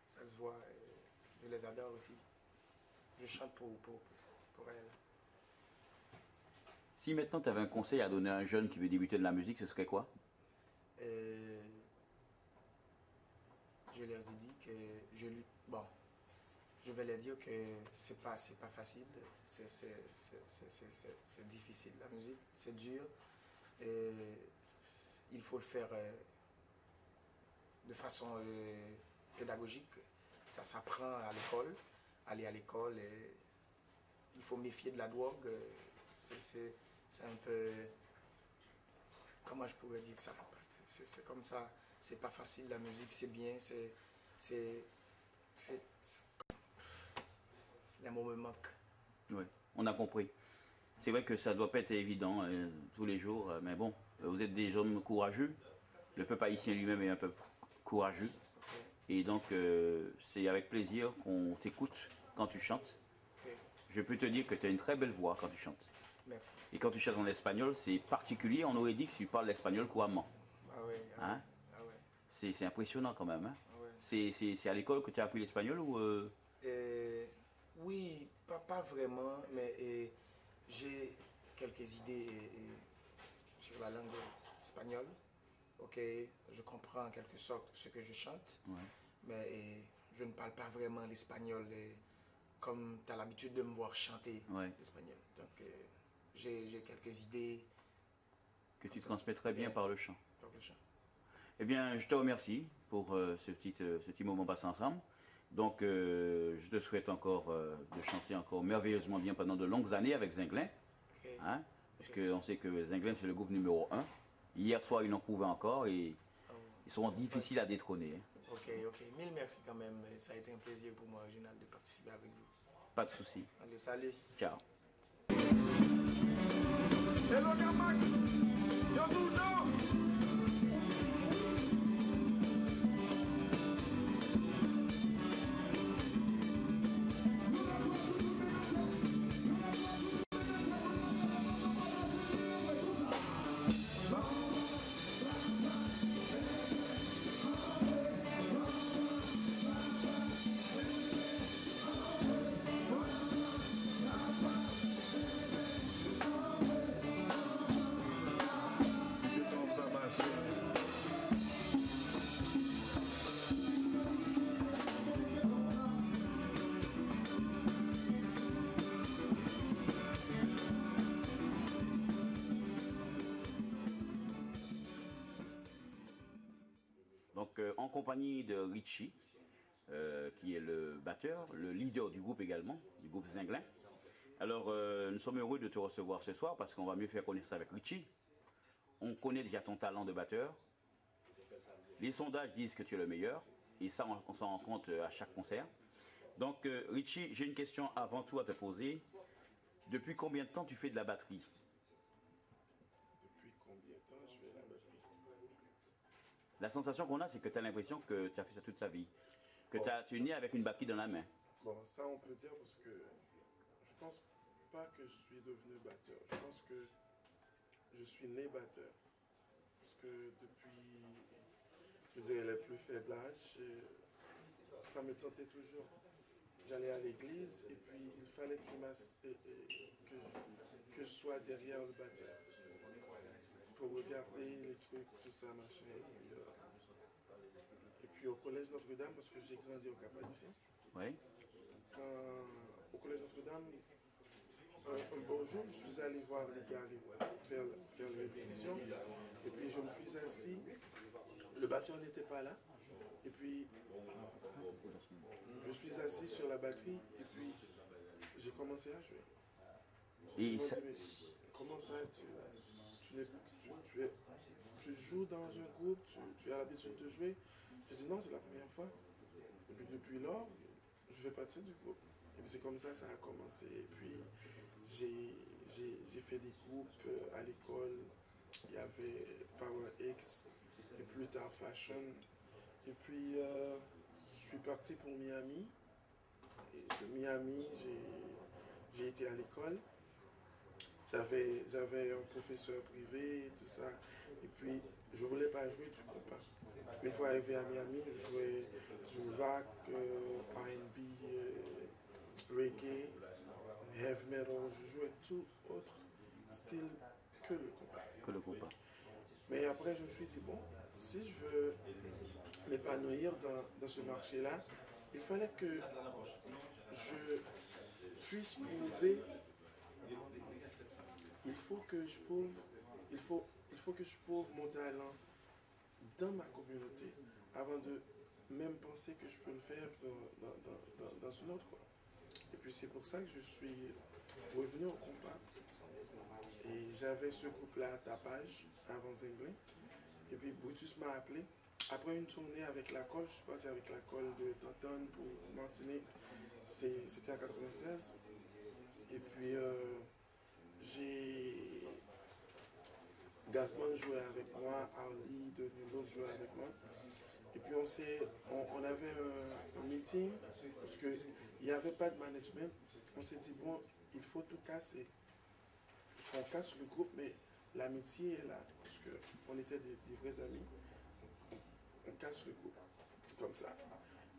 Ça se voit, je les adore aussi. Je chante pour elles. Si maintenant tu avais un conseil à donner à un jeune qui veut débuter de la musique, ce serait quoi? je leur ai dit que bon, je vais leur dire que c'est pas facile, c'est difficile la musique, c'est dur. Et il faut le faire de façon pédagogique. Ça s'apprend à l'école, aller à l'école. Il faut méfier de la drogue. C'est un peu... Comment je pourrais dire ça? C'est comme ça. C'est pas facile la musique, c'est bien. Les mots me manquent. Oui, on a compris. C'est vrai que ça doit pas être évident tous les jours, mais bon, vous êtes des hommes courageux. Le peuple haïtien lui-même est un peuple courageux. Et donc, c'est avec plaisir qu'on t'écoute quand tu chantes. Je peux te dire que tu as une très belle voix quand tu chantes. Merci. Et quand tu chantes en espagnol, c'est particulier. On aurait dit que tu parles l'espagnol couramment. Ah ouais, Hein? ah ouais. C'est impressionnant quand même. Hein? Ah ouais. C'est à l'école que tu as appris l'espagnol ou Oui, pas vraiment, mais j'ai quelques idées sur la langue espagnole. Ok, je comprends en quelque sorte ce que je chante, ouais. Mais je ne parle pas vraiment l'espagnol comme tu as l'habitude de me voir chanter l'espagnol. Donc j'ai quelques idées. Que tu transmets très bien par le chant. Par le chant. Eh bien, je te remercie pour ce petit moment passé ensemble. Donc, je te souhaite encore de chanter encore merveilleusement bien pendant de longues années avec Zinglin. Okay. Hein? Puisqu'on sait que Zinglin, c'est le groupe numéro 1. Hier soir, ils l'ont prouvé encore et ils seront difficiles à détrôner. Hein. Ok. Mille merci quand même. Ça a été un plaisir pour moi, Reginald, de participer avec vous. Pas de souci. Allez, salut. Ciao. Hello, Max. Yosuno. Donc, en compagnie de Richie, qui est le batteur, le leader du groupe également, du groupe Zinglin. Alors, nous sommes heureux de te recevoir ce soir parce qu'on va mieux faire connaître ça avec Richie. On connaît déjà ton talent de batteur. Les sondages disent que tu es le meilleur et ça, on s'en rend compte à chaque concert. Donc, Richie, j'ai une question avant tout à te poser. Depuis combien de temps tu fais de la batterie? Depuis combien de temps je fais la batterie? La sensation qu'on a, c'est que tu as l'impression que tu as fait ça toute sa vie. Que tu es né avec une batterie dans la main. Bon, ça on peut dire parce que je pense pas que je suis devenu batteur. Je pense que je suis né batteur. Parce que depuis, je dirais, les plus faibles âges, ça me tentait toujours. J'allais à l'église et puis il fallait que je sois derrière le batteur pour regarder les trucs, tout ça, machin. Et puis au collège Notre-Dame, parce que j'ai grandi au Cap-Haïtien. Oui. Au collège Notre-Dame, un beau jour, je suis allé voir les gars faire les répétitions. Et puis je me suis assis. Le batteur n'était pas là. Et puis je suis assis sur la batterie. Et puis j'ai commencé à jouer. Et ça... dit, comment ça, tu joues dans un groupe, tu as l'habitude de jouer? Je dis non, c'est la première fois. Et puis depuis lors, je fais partie du groupe. Et puis c'est comme ça a commencé. Et puis j'ai fait des groupes à l'école. Il y avait Power X et plus tard Fashion. Et puis je suis parti pour Miami. Et de Miami, j'ai été à l'école. J'avais un professeur privé et tout ça. Et puis, je ne voulais pas jouer du compas. Une fois arrivé à Miami, je jouais du rock, R&B, reggae, heavy metal. Je jouais tout autre style que le compas. Que le compas. Mais après, je me suis dit, bon, si je veux m'épanouir dans ce marché-là, il fallait que je puisse prouver, il faut que je prouve, il faut que je prouve mon talent dans ma communauté avant de même penser que je peux le faire dans une autre. Quoi. Et puis c'est pour ça que je suis revenu au compas. Et j'avais ce groupe-là à Tapage, avant Zinglin. Et puis Brutus m'a appelé. Après une tournée avec la colle, je suis parti avec la colle de Tanton pour Martinique. C'était en 96. Et puis j'ai... Gasman jouait avec moi, Harley de New York jouait avec moi. Et puis on avait un meeting parce qu'il n'y avait pas de management. On s'est dit, bon, il faut tout casser. Parce qu'on casse le groupe, mais l'amitié est là. Parce qu'on était des vrais amis. On casse le groupe, comme ça.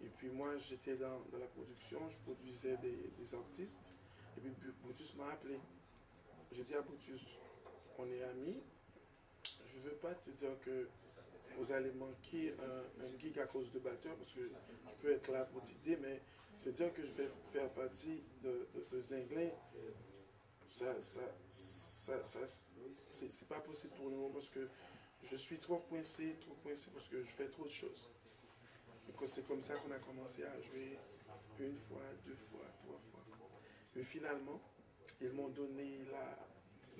Et puis moi, j'étais dans la production, je produisais des artistes. Et puis Brutus m'a appelé. J'ai dit à Brutus, on est amis. Je ne veux pas te dire que vous allez manquer un gig à cause de batteur, parce que je peux être là pour t'aider, mais te dire que je vais faire partie de Zinglin, c'est pas possible pour le moment, parce que je suis trop coincé parce que je fais trop de choses. Et c'est comme ça qu'on a commencé à jouer une fois, deux fois, trois fois. Et finalement, ils m'ont donné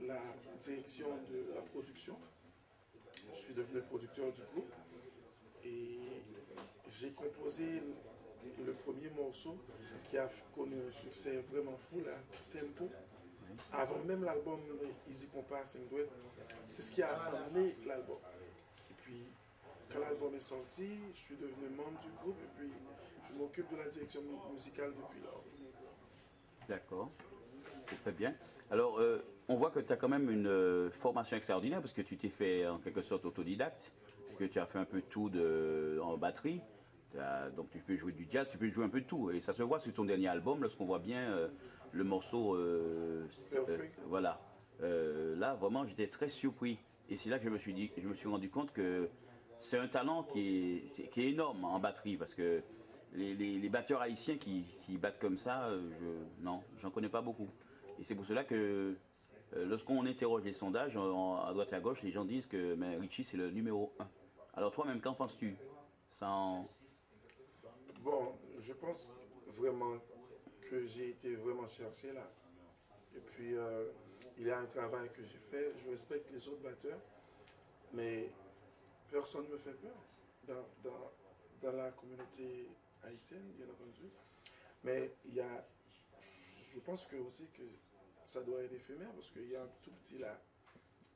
la direction de la production. Je suis devenu producteur du groupe et j'ai composé le premier morceau qui a connu un succès vraiment fou, là, Tempo. Avant même l'album Easy Compas Singlet, c'est ce qui a amené l'album. Et puis, quand l'album est sorti, je suis devenu membre du groupe et puis je m'occupe de la direction musicale depuis lors. D'accord, c'est très bien. Alors, on voit que tu as quand même une formation extraordinaire parce que tu t'es fait en quelque sorte autodidacte, que tu as fait un peu de tout en batterie. Donc tu peux jouer du jazz, tu peux jouer un peu de tout. Et ça se voit sur ton dernier album, lorsqu'on voit bien le morceau. Voilà. Là, vraiment, j'étais très surpris. Et c'est là que je me suis rendu compte que c'est un talent qui est énorme en batterie parce que les batteurs haïtiens qui battent comme ça, non, j'en connais pas beaucoup. Et c'est pour cela que lorsqu'on interroge les sondages à droite et à gauche, les gens disent que Richie c'est le numéro 1. Alors toi-même, qu'en penses-tu? Bon, je pense vraiment que j'ai été vraiment cherché là. Et puis, il y a un travail que j'ai fait. Je respecte les autres batteurs, mais personne ne me fait peur dans la communauté haïtienne, bien entendu. Mais je pense que aussi que ça doit être éphémère parce qu'il y a un tout petit là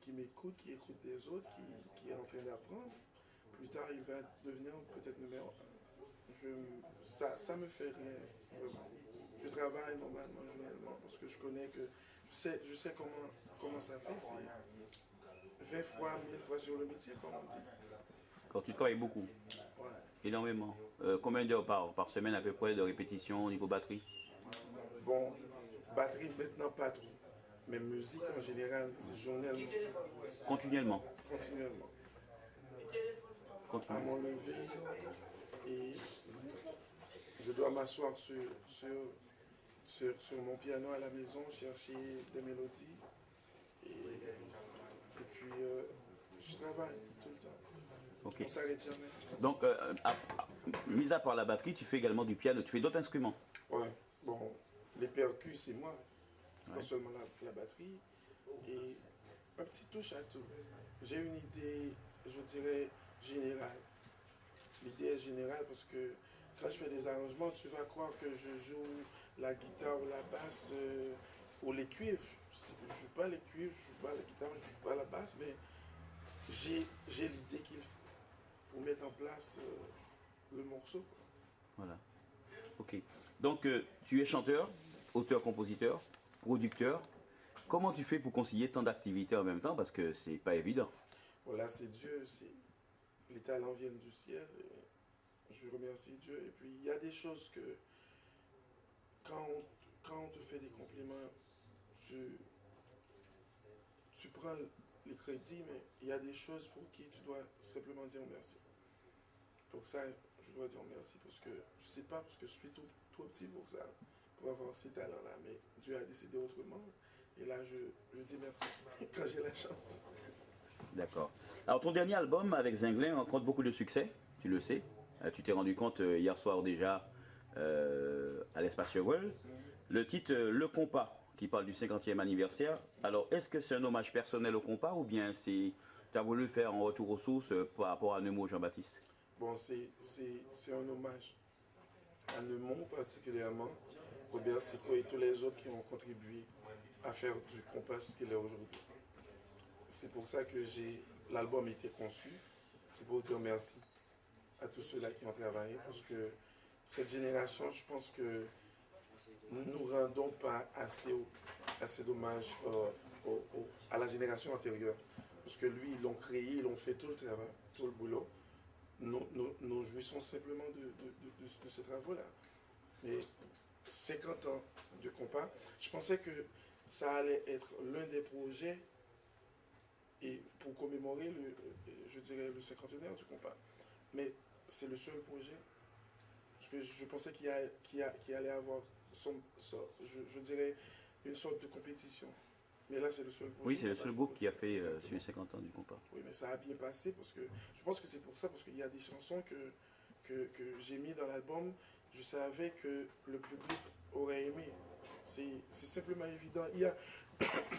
qui m'écoute, qui écoute des autres, qui est en train d'apprendre. Plus tard, il va devenir peut-être numéro 1. Ça me fait rien, vraiment. Je travaille normalement, journellement, parce que je connais que... Je sais comment ça fait, c'est 20 fois, 1000 fois sur le métier, comme on dit. Quand tu travailles beaucoup? Ouais. Énormément. Combien d'heures par semaine à peu près de répétition au niveau batterie? Bon, batterie maintenant pas trop. Mais musique en général, c'est journellement. Continuellement? Continuellement. À mon lever, et je dois m'asseoir sur mon piano à la maison, chercher des mélodies. Et puis, je travaille tout le temps. Okay. On ne s'arrête jamais. Donc, mis à part la batterie, tu fais également du piano. Tu fais d'autres instruments? Ouais. Bon, les percus, c'est moi. Pas seulement la batterie. Et un petit touche à tout. J'ai une idée, je dirais, générale. L'idée est générale parce que quand je fais des arrangements, tu vas croire que je joue la guitare ou la basse ou les cuivres. Je ne joue pas les cuivres, je ne joue pas la guitare, je ne joue pas la basse, mais j'ai l'idée qu'il faut pour mettre en place le morceau. Quoi. Voilà. Ok. Donc, tu es chanteur, auteur-compositeur, producteur. Comment tu fais pour concilier tant d'activités en même temps? Parce que c'est pas évident. Voilà, c'est Dieu. Les talents viennent du ciel. Je remercie Dieu. Et puis, il y a des choses que, quand on te fait des compliments, tu prends les crédits, mais il y a des choses pour qui tu dois simplement dire merci. Pour ça, je dois dire merci parce que je sais pas, parce que je suis trop petit pour ça, pour avoir ces talents-là. Mais Dieu a décidé autrement. Et là, je dis merci quand j'ai la chance. D'accord. Alors, ton dernier album avec Zinglin rencontre beaucoup de succès, tu le sais. Tu t'es rendu compte hier soir déjà à l'Espace World. Le titre Le Compas, qui parle du 50e anniversaire. Alors, est-ce que c'est un hommage personnel au compas ou bien tu as voulu faire un retour aux sources par rapport à Nemo Jean-Baptiste? Bon, c'est un hommage à Neumont particulièrement, Robert Sicot et tous les autres qui ont contribué à faire du compas ce qu'il est aujourd'hui. C'est pour ça que l'album a été conçu. C'est pour dire merci à tous ceux-là qui ont travaillé, parce que cette génération, je pense que nous ne rendons pas assez d'hommage à la génération antérieure. Parce que lui, ils l'ont créé, ils ont fait tout le travail, tout le boulot. Nous jouissons simplement de ces travaux-là. Mais 50 ans de compas, je pensais que ça allait être l'un des projets et pour commémorer je dirais le 50e du compas. Mais c'est le seul projet. Parce que je pensais qu'il allait avoir je dirais une sorte de compétition. Mais là, c'est le seul projet. Oui, c'est le seul groupe qui a fait sur les 50 ans du compas. Oui, mais ça a bien passé parce que je pense que c'est pour ça, parce qu'il y a des chansons que j'ai mis dans l'album. Je savais que le public aurait aimé. C'est simplement évident. Il y a,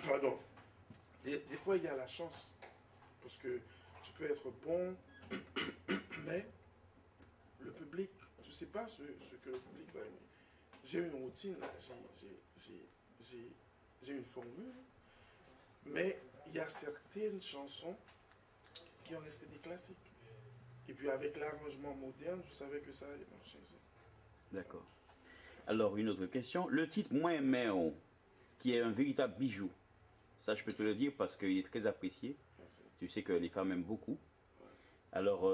pardon, des fois il y a la chance. Parce que tu peux être bon, mais le public, tu ne sais pas ce que le public va aimer. J'ai une routine, j'ai une formule. Mais il y a certaines chansons qui ont resté des classiques. Et puis avec l'arrangement moderne, je savais que ça allait marcher. D'accord. Alors, une autre question. Le titre Moins Méon, qui est un véritable bijou, ça je peux te le dire parce qu'il est très apprécié. Merci. Tu sais que les femmes aiment beaucoup. Ouais. Alors,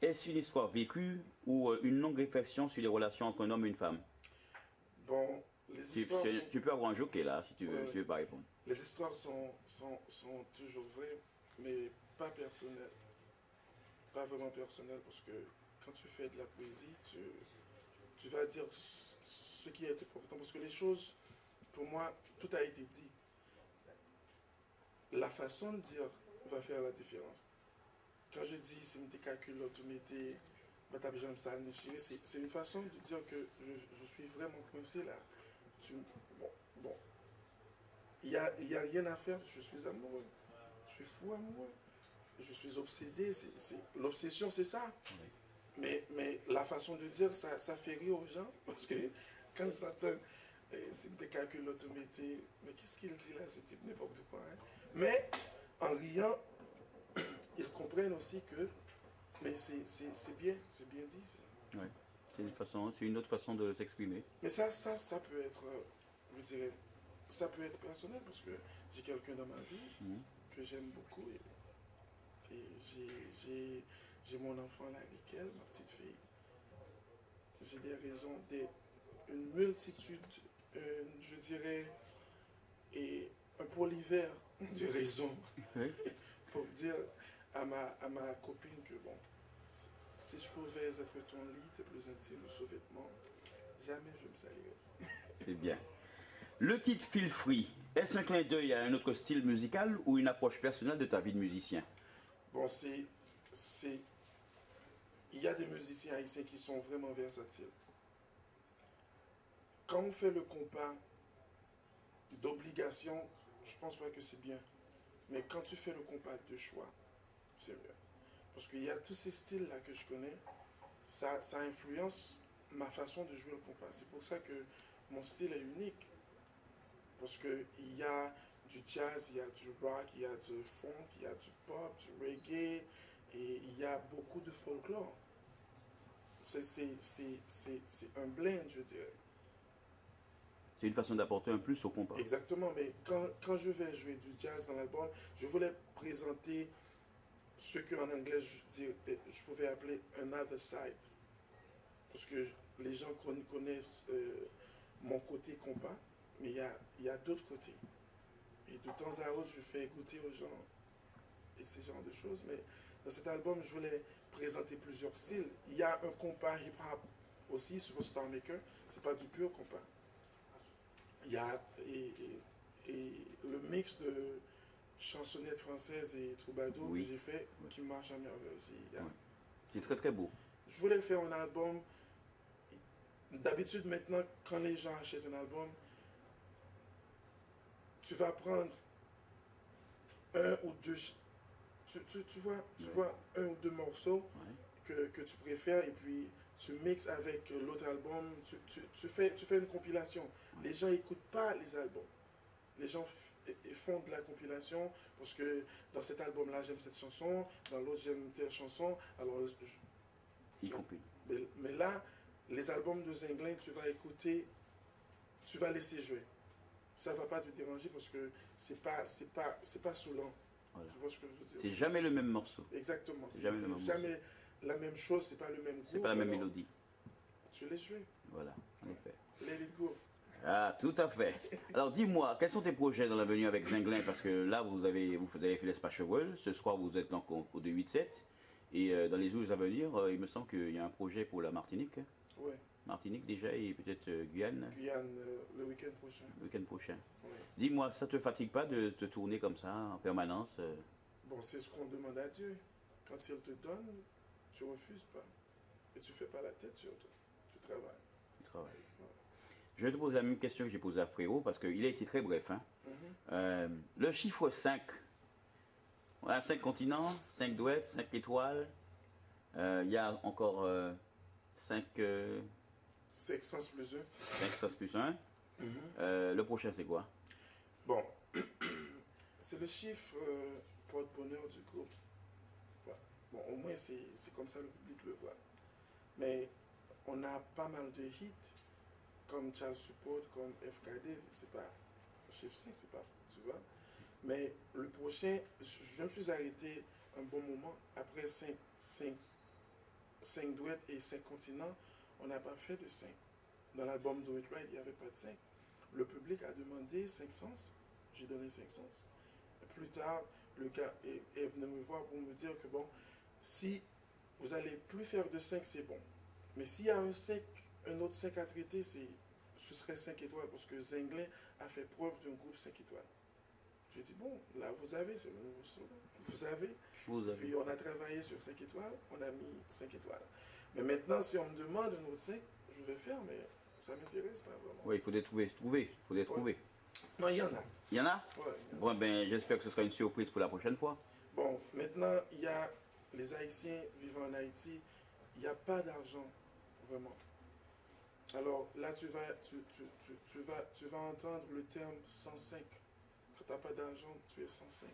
est-ce une histoire vécue ou une longue réflexion sur les relations entre un homme et une femme? Bon, les histoires tu peux avoir un joker là, si tu veux, ouais. si tu veux pas répondre. Les histoires sont toujours vraies, mais pas personnelles. Pas vraiment personnelles, parce que quand tu fais de la poésie, tu vas dire ce qui est important. Parce que les choses, pour moi, tout a été dit. La façon de dire va faire la différence. Quand je dis, si tu calcules, tu mettais, c'est une façon de dire que je suis vraiment coincé là. Bon. Il n'y a rien à faire, je suis amoureux. Je suis fou amoureux. Je suis obsédé. L'obsession, c'est ça. Oui. Mais la façon de dire, ça fait rire aux gens. Parce que quand ils s'entendent, c'est des calculs automatés. Mais qu'est-ce qu'il dit là, ce type, n'importe quoi. Hein? Mais en riant, ils comprennent aussi que mais c'est bien dit. Oui, c'est une autre façon de s'exprimer. Mais ça peut être, je dirais, ça peut être personnel parce que j'ai quelqu'un dans ma vie que j'aime beaucoup et j'ai mon enfant là avec elle, ma petite fille. J'ai des raisons, une multitude, je dirais, et un polyvers de raisons pour dire à ma copine que bon, si je pouvais être ton lit, tes plus intimes sous-vêtements, jamais je me salirais. C'est bien. Le titre Feel Free, est-ce un clin d'œil à un autre style musical ou une approche personnelle de ta vie de musicien? Bon, il y a des musiciens haïtiens qui sont vraiment versatiles. Quand on fait le compas d'obligation, je pense pas que c'est bien. Mais quand tu fais le compas de choix, c'est mieux. Parce qu'il y a tous ces styles-là que je connais, ça influence ma façon de jouer le compas. C'est pour ça que mon style est unique. Parce qu'il y a du jazz, il y a du rock, il y a du funk, il y a du pop, du reggae, et il y a beaucoup de folklore. C'est un blend, je dirais. C'est une façon d'apporter un plus au compas. Exactement, mais quand je vais jouer du jazz dans l'album, je voulais présenter ce qu'en anglais je pouvais appeler another side. Parce que les gens connaissent mon côté compas, mais il y a d'autres côtés. Et de temps à autre, je fais goûter aux gens et ce genre de choses. Mais dans cet album, je voulais présenter plusieurs styles. Il y a un compas hip-hop aussi sur Star Maker, c'est pas du pur compas. Il y a et le mix de chansonnettes françaises et troubadour que j'ai fait qui marche à merveille aussi. C'est très très beau. Je voulais faire un album. D'habitude maintenant, quand les gens achètent un album, tu vas prendre un ou deux, tu vois un ou deux morceaux que tu préfères et puis tu mixes avec l'autre album, tu fais une compilation. Les gens n'écoutent pas les albums. Les gens font de la compilation parce que dans cet album-là, j'aime cette chanson, dans l'autre, j'aime telle chanson. Alors, mais là, les albums de Zinglin, tu vas écouter, tu vas laisser jouer. Ça ne va pas te déranger parce que c'est pas saoulant. Voilà. Tu vois ce que je veux dire? C'est jamais le même morceau. Exactement. C'est jamais la même chose, c'est pas le même goût. C'est pas la même mélodie. Tu laisses jouer. Voilà, en effet. Let it go. Ah, tout à fait. Alors dis-moi, quels sont tes projets dans l'avenir avec Zinglin? Parce que là, vous avez fait l'Espace Chevreuil. Ce soir, vous êtes donc au 287. Et dans les jours à venir, il me semble qu'il y a un projet pour la Martinique. Oui. Martinique déjà et peut-être Guyane. Guyane le week-end prochain. Le week-end prochain. Oui. Dis-moi, ça te fatigue pas de te tourner comme ça en permanence? Bon, c'est ce qu'on demande à Dieu. Quand il te donne, tu refuses pas. Et tu fais pas la tête sur toi. Tu travailles. Tu travailles. Ouais. Je vais te poser la même question que j'ai posée à Frérot parce qu'il a été très bref. Hein. Le chiffre 5. On a 5 continents, 5 douettes, 5 étoiles. Il y a encore 5... 5 sens plus 1. 5 sens plus 1. Le prochain, c'est quoi? Bon, c'est le chiffre porte-bonheur du groupe. Voilà. Bon, au moins, c'est comme ça le public le voit. Mais on a pas mal de hits, comme Charles Support, comme FKD. C'est pas chiffre 5, c'est pas, tu vois. Mais le prochain, je me suis arrêté un bon moment. Après 5 douettes et 5 continents, on n'a pas fait de 5. Dans l'album Do It Right, il n'y avait pas de 5. Le public a demandé 5 sens. J'ai donné 5 sens. Et plus tard, le gars est venu me voir pour me dire que bon, si vous n'allez plus faire de 5, c'est bon. Mais s'il y a un autre 5 à traiter, ce serait 5 étoiles. Parce que Zinglin a fait preuve d'un groupe 5 étoiles. J'ai dit, bon, là, vous avez, c'est le nouveau slogan. Vous avez. Puis on a travaillé sur 5 étoiles, on a mis 5 étoiles. Mais maintenant, si on me demande un autre 5, je vais faire, mais ça ne m'intéresse pas vraiment. Oui, il faut les trouver. Non, il y en a. Il y en a? Oui. Bon, ben, j'espère que ce sera une surprise pour la prochaine fois. Bon, maintenant, il y a les Haïtiens vivant en Haïti, il n'y a pas d'argent, vraiment. Alors là, tu vas entendre le terme 105. Quand tu n'as pas d'argent, tu es 105.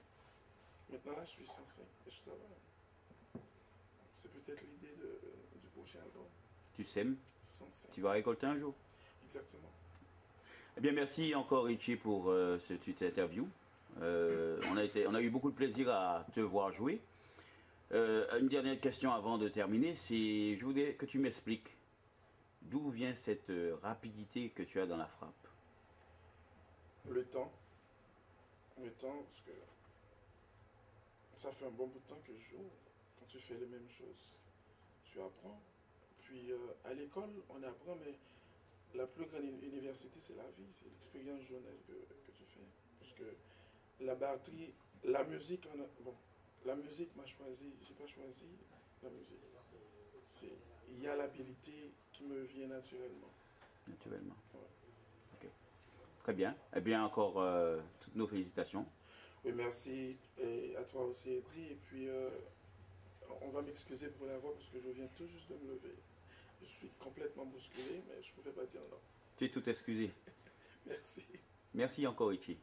Maintenant, là, je suis 105 et je travaille. C'est peut-être l'idée du prochain album. Tu sèmes, 105. Tu vas récolter un jour. Exactement. Eh bien, merci encore, Richie, pour cette interview. On a eu beaucoup de plaisir à te voir jouer. Une dernière question avant de terminer, c'est je voudrais que tu m'expliques d'où vient cette rapidité que tu as dans la frappe. Le temps, parce que ça fait un bon bout de temps que je joue. Quand tu fais les mêmes choses, tu apprends. Puis à l'école, on apprend, mais la plus grande université, c'est la vie, c'est l'expérience journelle que tu fais. Parce que la batterie, la musique, la musique m'a choisi, j'ai pas choisi la musique. Il y a l'habilité qui me vient naturellement. Naturellement. Ouais. Ok. Très bien. Eh bien, encore toutes nos félicitations. Oui, merci à toi aussi, Eddie. Et puis, on va m'excuser pour la voix parce que je viens tout juste de me lever. Je suis complètement bousculé, mais je ne pouvais pas dire non. Tu es tout excusé. Merci. Merci encore, Richie.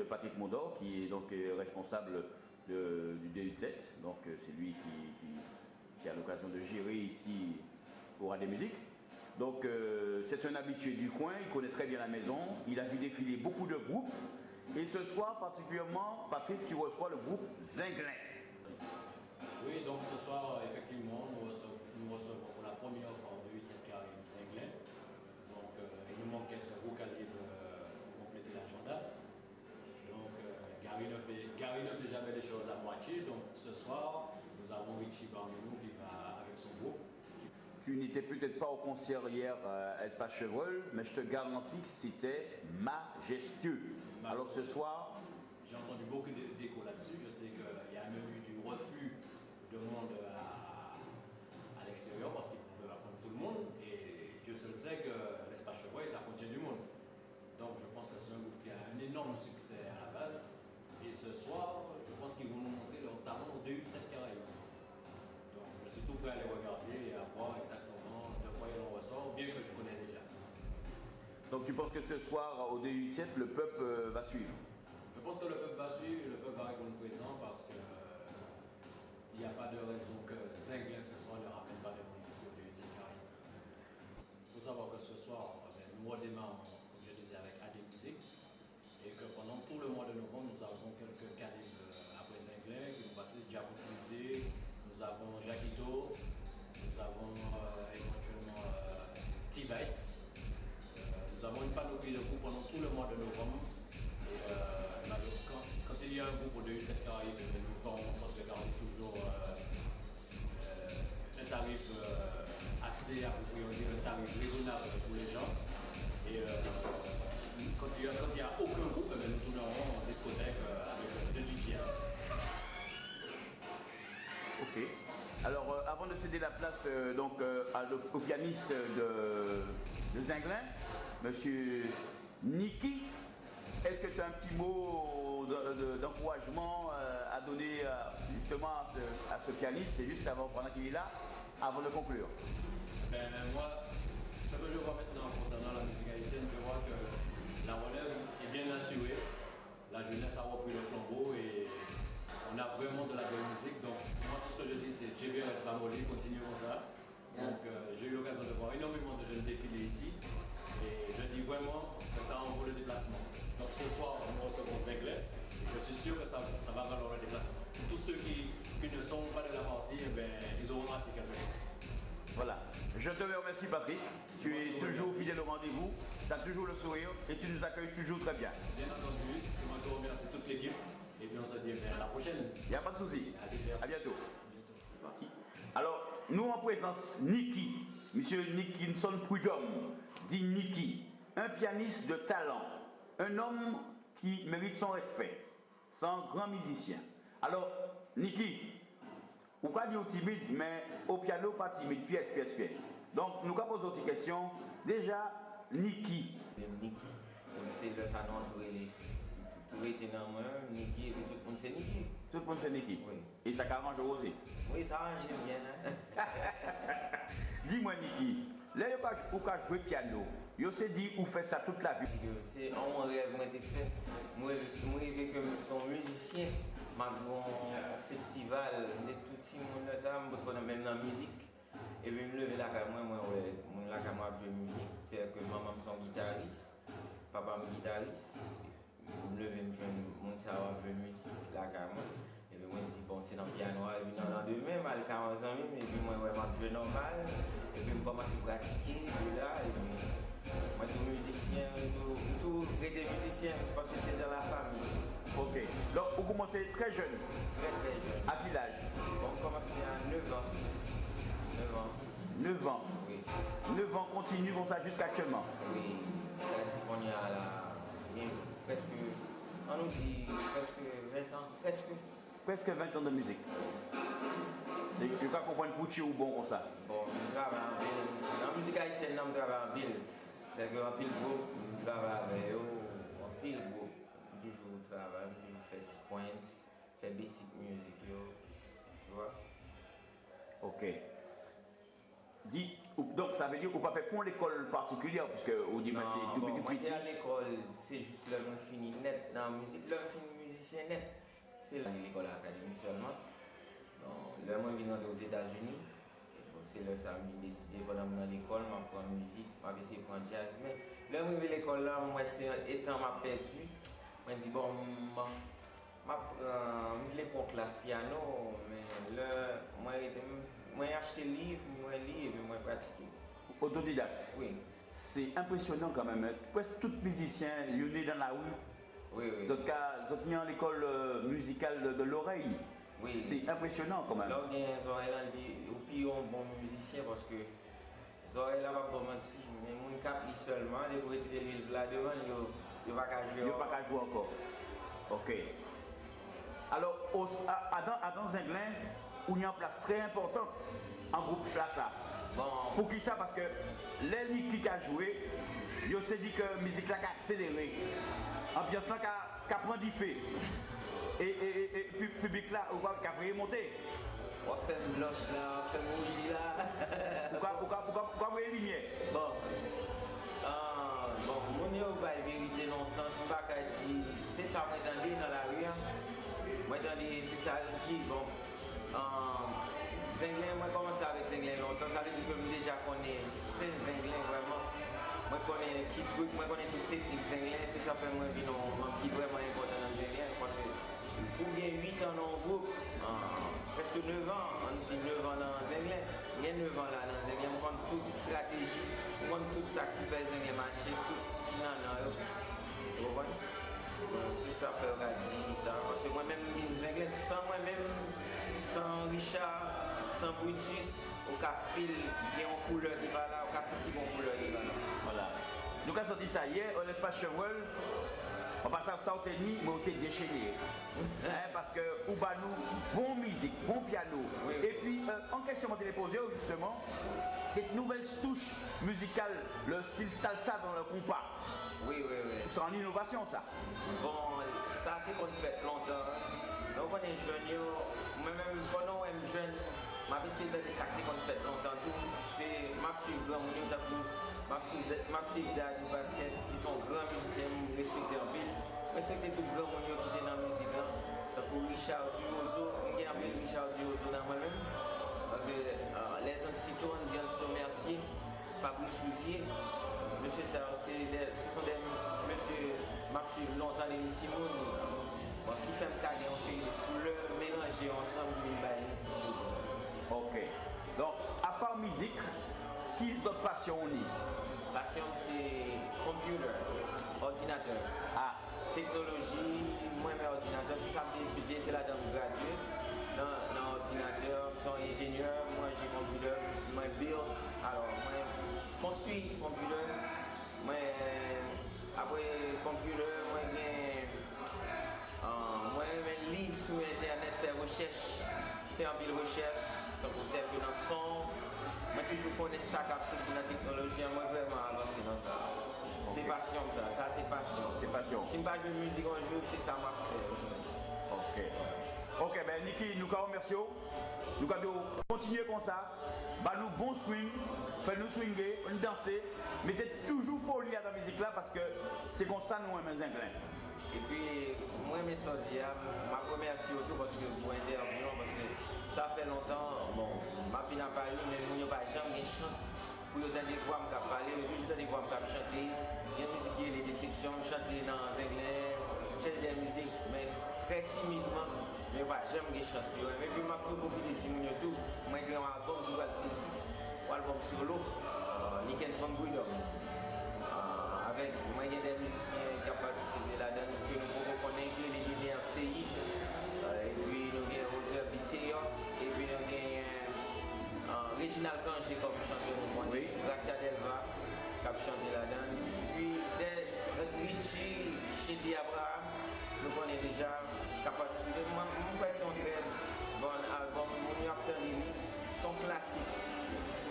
Patrick Mondor, qui est donc responsable du D87. Donc c'est lui qui a l'occasion de gérer ici pour AD Musique. Donc c'est un habitué du coin, il connaît très bien la maison, il a vu défiler beaucoup de groupes. Et ce soir particulièrement, Patrick, tu reçois le groupe Zinglin. Oui, donc ce soir, effectivement, nous recevons pour la première fois de 87 carré Zinglin. Donc il nous manquait ce gros calibre pour compléter l'agenda. Donc Gary ne fait jamais les choses à moitié. Donc ce soir, nous avons Richie parmi nous qui va avec son groupe. Tu n'étais peut-être pas au concert hier à Espace Chevreul, mais je te garantis que c'était majestueux. Alors ce soir... J'ai entendu beaucoup d'échos là-dessus. Je sais qu'il y a même eu du refus de monde à l'extérieur parce qu'ils pouvaient apprendre tout le monde. Et Dieu seul sait que l'Espace Chevreul, ça contient du monde. Donc je pense que c'est un groupe qui a un énorme succès à la base. Et ce soir, je pense qu'ils vont nous montrer leur talent au D87 Caraïbes. Donc je suis tout prêt à les regarder et à voir exactement de quoi il en ressort, bien que je connais déjà. Donc tu penses que ce soir au D87, le peuple va suivre? Je pense que le peuple va suivre et le peuple va répondre présent parce que il n'y a pas de raison que Zinglin ce soir ne ramène pas de monde ici au D87 Caraïbes. Il faut savoir que ce soir, nous redémarrons, comme je disais, avec AD Musique et que pendant tout le mois de novembre, nous avons quelques calibres après Zinglin qui vont passer Diabo Prisé, nous avons Jaquito, nous avons éventuellement T-Vice. Nous avons une panoplie de groupes pendant tout le mois de novembre. Et quand il y a un groupe de 87 Caraïbes, nous ferons en sorte de garder toujours un tarif assez approprié, on dirait un tarif raisonnable pour les gens. Et quand il n'y a aucun groupe, nous tournerons en discothèque avec deux DJ. Ok. Alors avant de céder la place au pianiste de Zinglin, Monsieur Niki, est-ce que tu as un petit mot d'encouragement à donner justement à ce pianiste? C'est juste avant, pendant qu'il est là, avant de conclure. Moi, ce que je vois maintenant concernant la musique haïtienne, je vois que la relève est bien assurée. La jeunesse a repris le flambeau et on a vraiment de la bonne musique. Donc moi, tout ce que je dis, c'est Djébé et Bamoli, continuez comme ça. Donc j'ai eu l'occasion de voir énormément de jeunes défiler ici. Et je dis vraiment que ça en vaut le déplacement. Donc ce soir, nous recevons Zinglin et je suis sûr que ça va valoir le déplacement. Tous ceux qui ne sont pas de la partie, ils auront raté quelque chose. Voilà. Je te remercie, Patrick. Tu es toujours fidèle au rendez-vous, tu as toujours le sourire et tu nous accueilles toujours très bien. Bien entendu, c'est moi qui remercie toute l'équipe. Et puis on se dit à la prochaine. Il n'y a pas de souci. À bientôt. C'est parti. Alors, nous en présence Niki, Monsieur Nickinson Prudhomme, dit Niki, un pianiste de talent, un homme qui mérite son respect, c'est un grand musicien. Alors, Niki, ou pas dire timide, mais au piano pas timide, pièce. Donc, nous allons poser une question. Déjà, Niki. Niki, c'est le salon tout était dans moi, Niki, et tout le monde c'est Niki. Tout le monde c'est Niki. Oui. Et ça arrange aussi. Oui, ça arrange bien. Hein? Dis-moi, Niki, là, où tu joué piano, tu sais dit où fait ça toute la vie. C'est un rêve, moi, j'ai fait. Moi, rêve que son musicien, m'a joué en festival, de tout le monde, ça, même dans la musique. Et puis, je me levais là, moi, je joue musique, c'est que maman est son guitariste, papa est guitariste. Je me levais, mon savoir jouer musique là, moi. Et puis, moi, je dis, bon, c'est dans le piano, et puis, dans demain, mal 40 ans, et puis, moi, je joue normal, et puis, je commence à pratiquer, et puis là, et puis, moi, tout musicien, tout des musiciens, parce que c'est dans la famille. Ok. Donc, vous commencez très jeune. Très jeune. À quel âge? On commence à 9 ans. 9 ans. Oui. 9 ans, continue comme ça jusqu'à actuellement. Oui. On a dit qu'on y a là, presque, on nous dit presque 20 ans. Presque 20 ans de musique. Et tu peux comprendre pour ou bon comme ça? Bon, je travaille en ville. Dans la musique haïtienne, on travaille en ville. C'est-à-dire qu'en pile groupe, on travaille avec eux, en pile groupe. Toujours travaille, toujours fait sequence, fait basic music, tu vois? Ok. Dis, Donc ça veut dire qu'on ne peut pas faire pour l'école particulière, puisque au dit c'est tout petit. Moi, j'étais à l'école, c'est juste là que je finis net dans la musique. Là, je finis musicien net. C'est l'école académique seulement. Là, moi, je viens rentrer aux États-Unis. C'est là que ça m'a décidé pendant que je dans l'école, je prends musique, je vais essayer de prendre jazz. Mais là, je vais à l'école, moi, étant m'a perdu, je me dis, bon, je voulais prendre classe piano, mais là, moi, j'ai acheté le livre, moi, lis et puis moi, pratiquer. Autodidacte. Oui. C'est impressionnant quand même. Presque tout musicien, il est né dans la rue. Oui, oui. Vous êtes à l'école musicale de l'oreille. Oui. C'est impressionnant quand même. Là, il y a des oreilles, ou puis un bon musicien parce que les oreilles là, pas mentir. Mais mon cap seulement, dès que vous retirez le là devant, il ne va pas jouer. Il ne va pas jouer encore. Ok. Alors, à dans Zinglin, il y a une place très importante en groupe là ça. Bon. Pour qui ça? Parce que les qui a joué, il s'est dit que la musique là a accéléré. L'ambiance là a pris du fait. Et puis le public là, on va monter. On va faire une blanche là, on fait bougie là. Pourquoi vous lumière? Bon. Bon, mon yo pas vérité non sens, pas qu'à dire, c'est ça moi entendez dans la rue. Moi entendez c'est ça dit bon. Zinglin, moi commencé avec Zinglin longtemps, ça veut dire que je déjà connais c'est Zinglin vraiment. Moi connais qui truc, moi connais toute technique Zinglin, c'est ça fait moi vino qui vraiment important dans Zinglin parce que pour bien 8 ans dans le groupe, presque 9 ans, on dit 9 ans dans Zinglin, il y a 9 ans là dans Zinglin, on prend toute stratégie, on prend tout ça qui fait Zinglin marcher, tout petit nan. Vous comprenez? C'est ça fait regarder ça, parce que moi-même Zinglin, sans moi-même, sans Richard, sans Brutus, au café, il y a une couleur qui va là, au cas senti une couleur qui va là. Voilà. Nous avons sorti ça hier, on l'espace Chevrel. On passe à 100 et demi, mais on était déchaîné. Parce que nous avons bon musique, bon piano. Oui. Et puis, en question que je posée, justement, cette nouvelle touche musicale, le style salsa dans le compas. Oui. C'est en innovation, ça. Bon, ça a été fait longtemps. Donc, on est jeunes, moi-même, pendant on est jeune, ma vie c'est de ça qu'on fait longtemps. C'est ma fille, grand monde, ma fille du basket, qui sont grands musiciens, respectés en ville. Respecter tout grand monde qui était dans la musique là. Pour Richard Duozo, on a appelé Richard Duozo dans moi-même. Parce que les autres on dit Mercier, Fabrice Rousier, monsieur ce sont des monsieur marché longtemps les petits monde. Parce qu'il fait me caler en série de couleurs mélangées ensemble. Ok. Donc, à part musique, qui d'autres passions on y? Passion c'est computer, ordinateur. Ah. Technologie, moi-même ordinateur, si ça me étudier, c'est là dans le gradué. Dans l'ordinateur, je suis ingénieur, moi j'ai computer, moi build, alors moi construis computer, moi après computer, moi lis sur internet, faire recherche, faire un peu de recherche, donc pour tel que dans le son, moi toujours connais ça qui a sorti dans la technologie, moi vraiment avancé dans ça. C'est passion ça c'est passion. C'est passion. Si je ne pas jouer musique un jour, c'est ça m'a fait. Ok, ben Niki, nous remercions. Nous allons continuer comme ça. Bah nous bon swing, faire nous swinger, nous danser, mettez toujours folie à la musique là parce que c'est comme ça nous aimons Zinglin. Et puis moi mes sorties, ma première surtout parce que pour intervenir parce que ça fait longtemps, bon, ma vie n'a pas eu, mais nous n'avons pas jamais eu chance pour entendre des voix me parler, toujours des voix me chanter. Il y a une musique qui est les déceptions, chanter dans Zinglin, chanter des musiques, mais très timidement. Mais pas jamais eu chance pour eux. Mais puis, je suis beaucoup de Timounio tout. Moi, j'ai un album qui va sortir, un album solo, Nickelson Bulldog. Avec moi, il y a des musiciens qui ont participé là-dedans, que nous pouvons connaître, les lumières CI. Et puis, nous avons Roser Biteo. Et puis, nous avons Reginald Kangé comme chanteur, Gracia Delva, qui a chanté là-dedans. Puis, Richie, Chedi Abraham, nous connaissons déjà. Participé. Moi, c'est un très bon album. Mon acteur sont classiques.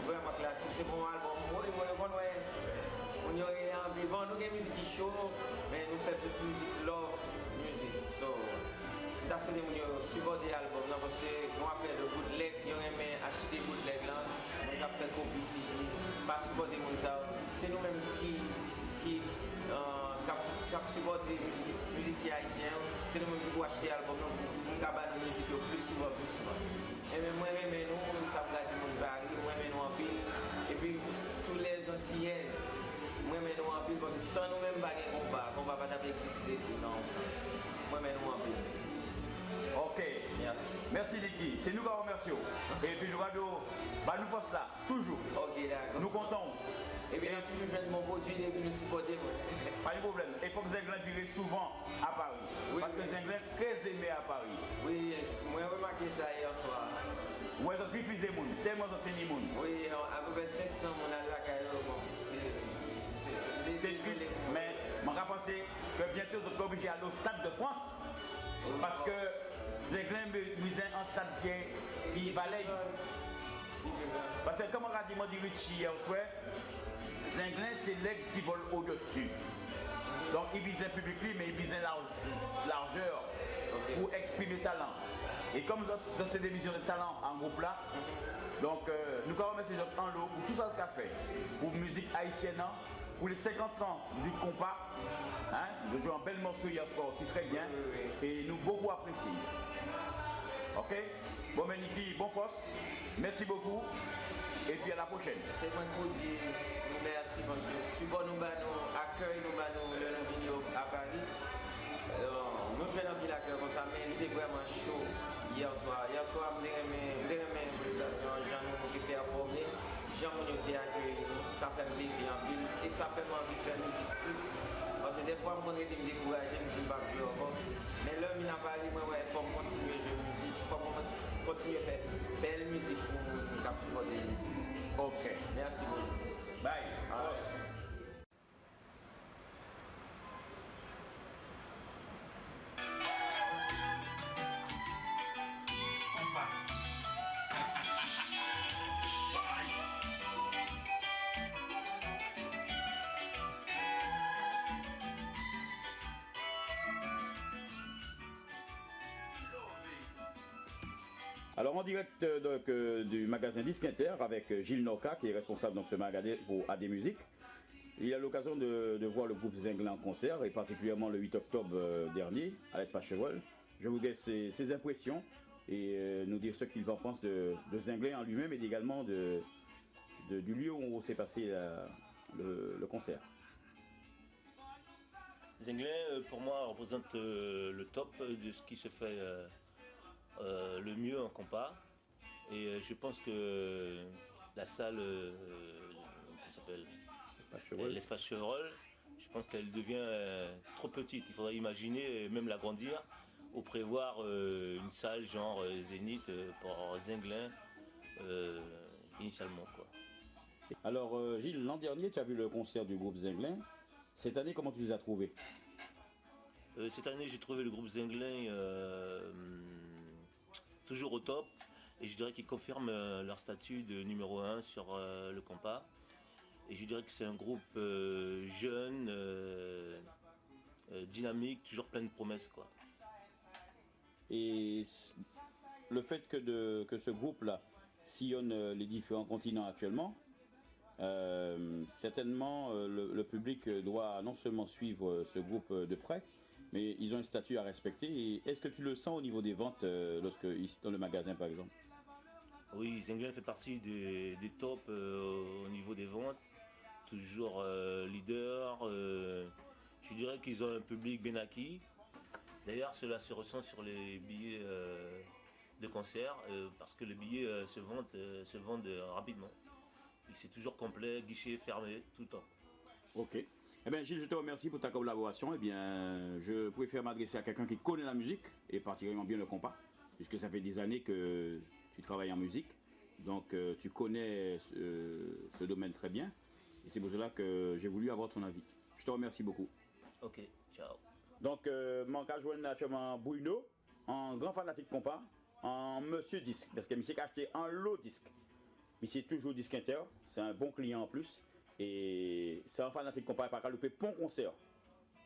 Vraiment classiques. C'est bon album. On y aurait envie. Bon, nous avons musique qui chaud, mais nous faisons plus musique love music. So, that's why nous supporter l'album. Parce que nous avons fait de bootleg. Nous avons acheté bootleg là. Nous avons fait copie CD. c'est nous-mêmes qui supportent les musiciens haïtiens, c'est nous-mêmes qui pouvons acheter l'album pour nous cabanes de musique plus souvent. Et même moi, nous, ça me garde du monde Paris, moi, nous en pile. Et puis, tous les Antillaises, moi, nous en pile, parce que sans nous-mêmes, pas de combat va pas exister dans ce sens. Moi, nous en pile. Ok. Merci Niki. C'est nous qui vous remercions. Et puis nous allons nous force là, toujours. Ok, d'accord. Nous comptons. Et puis, toujours fait mon produit et puis nous supporter. Pas de problème. Il faut que Zinglin vienne souvent à Paris. Oui, parce que Zinglin est très aimé à Paris. Oui, moi j'ai remarqué ça hier soir. Moi j'ai diffusé moun, tellement j'ai tenu moun. Oui, à peu près 500 moun à la caille. C'est triste, mais je pense que bientôt vous êtes obligé d'aller au Stade de France. Parce que Zinglin mise un stade qui balaye. Parce que comme on a dit, moi, Richie hier soir, Zinglin c'est l'aigle qui vole au-dessus. Donc il vise un public, mais il vise une largeur pour exprimer talent. Et comme dans cette émission de talent en groupe là, donc nous allons remercier en l'eau pour tout ça qu'il a fait. Pour musique haïtienne, pour les 50 ans du compas. Hein, nous jouons un bel morceau hier soir aussi très bien. Et nous beaucoup appréciés. Ok? Bon, Niki, bon force. Merci beaucoup. Et puis à la prochaine. C'est moi pour dire merci parce que souvent nous accueillons le vidéo à Paris. Nous faisons un peu l'accueil comme ça, mais il était vraiment chaud hier soir. Hier soir, je me une prestation, Jean qui performé, Jean qui était accueilli, ça fait plaisir en ville et ça fait envie de faire musique plus. Parce que des fois, je me décourager, je me dis pas que je vais encore. Mais l'homme il n'a pas dit, il faut continuer à jouer musique, il faut continuer à faire belle musique pour nous supporter la musique. Ok. Merci beaucoup. Bye. Alors en direct du magasin Disque Inter avec Gilles Noka qui est responsable de ce magasin pour AD Musique. Il a l'occasion de voir le groupe Zinglin en concert et particulièrement le 8 octobre dernier à l'Espace Chevrel. Je vous laisse ses impressions et nous dire ce qu'il en pense de Zinglin en lui-même et également du lieu où s'est passé le concert. Zinglin pour moi représente le top de ce qui se fait le mieux en compas et je pense que la salle l'espace Chevrel, je pense qu'elle devient trop petite. Il faudrait imaginer même l'agrandir ou prévoir une salle genre Zénith pour Zinglin initialement quoi. Alors Gilles, l'an dernier tu as vu le concert du groupe Zinglin. Cette année comment tu les as trouvés? Cette année j'ai trouvé le groupe Zinglin toujours au top et je dirais qu'ils confirment leur statut de numéro 1 sur le compas et je dirais que c'est un groupe jeune, dynamique, toujours plein de promesses quoi. Et le fait que ce groupe là sillonne les différents continents actuellement, certainement le public doit non seulement suivre ce groupe de près, mais ils ont un statut à respecter. Et est-ce que tu le sens au niveau des ventes lorsque ici dans le magasin par exemple? Oui, Zinglin fait partie des tops au niveau des ventes, toujours leader. Je dirais qu'ils ont un public bien acquis. D'ailleurs, cela se ressent sur les billets de concert parce que les billets se vendent rapidement. C'est toujours complet, guichet fermé, tout le temps. Ok. Eh bien Gilles, je te remercie pour ta collaboration. Eh bien, je préfère m'adresser à quelqu'un qui connaît la musique, et particulièrement bien le compas, puisque ça fait des années que tu travailles en musique. Donc tu connais ce domaine très bien. Et c'est pour cela que j'ai voulu avoir ton avis. Je te remercie beaucoup. Ok, ciao. Donc, mon cas joint naturellement Bruno, un grand fanatique compas, un monsieur disque, parce que monsieur a acheté un lot disque. Monsieur toujours disque inter, c'est un bon client en plus. Et c'est un fanatique compas, pas qu'à louper bon concert.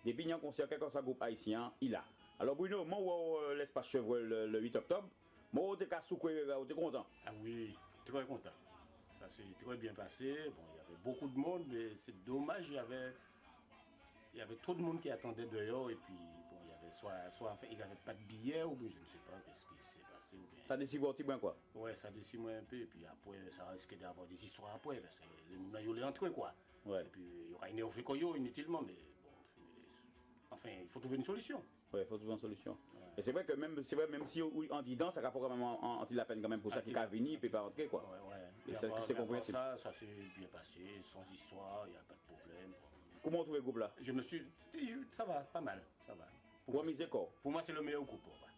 Des pignons concert, quel que soit groupe haïtien, il a. Alors Bruno, moi, l'espace Chevrel le 8 octobre, moi, t'es content. Ah oui, très content. Ça s'est très bien passé. Bon, il y avait beaucoup de monde, mais c'est dommage, il y avait trop de monde qui attendait dehors et puis bon, il y avait soit en fait, ils n'avaient pas de billets ou bien je ne sais pas ce qui s'est passé. Ou bien... Ça décime un petit peu quoi. Ouais, ça décime un peu et puis après ça risque d'avoir des histoires après parce que les gens ils allaient entrer quoi. Ouais. Et puis il y aura une Koyo inutilement, mais bon, enfin il faut trouver une solution. Ouais, il faut trouver une solution. Ouais. Et c'est vrai que même si on dit dans, ça rapporte quand même anti la peine quand même pour ça qui a venu et puis pas rentrer quoi. Ouais. Et c'est compréhensible. Ça s'est bien passé, sans histoire, il n'y a pas de problème. Comment on trouve le groupe là? Ça va, pas mal, ça va. Pour moi c'est le meilleur groupe. Ouais.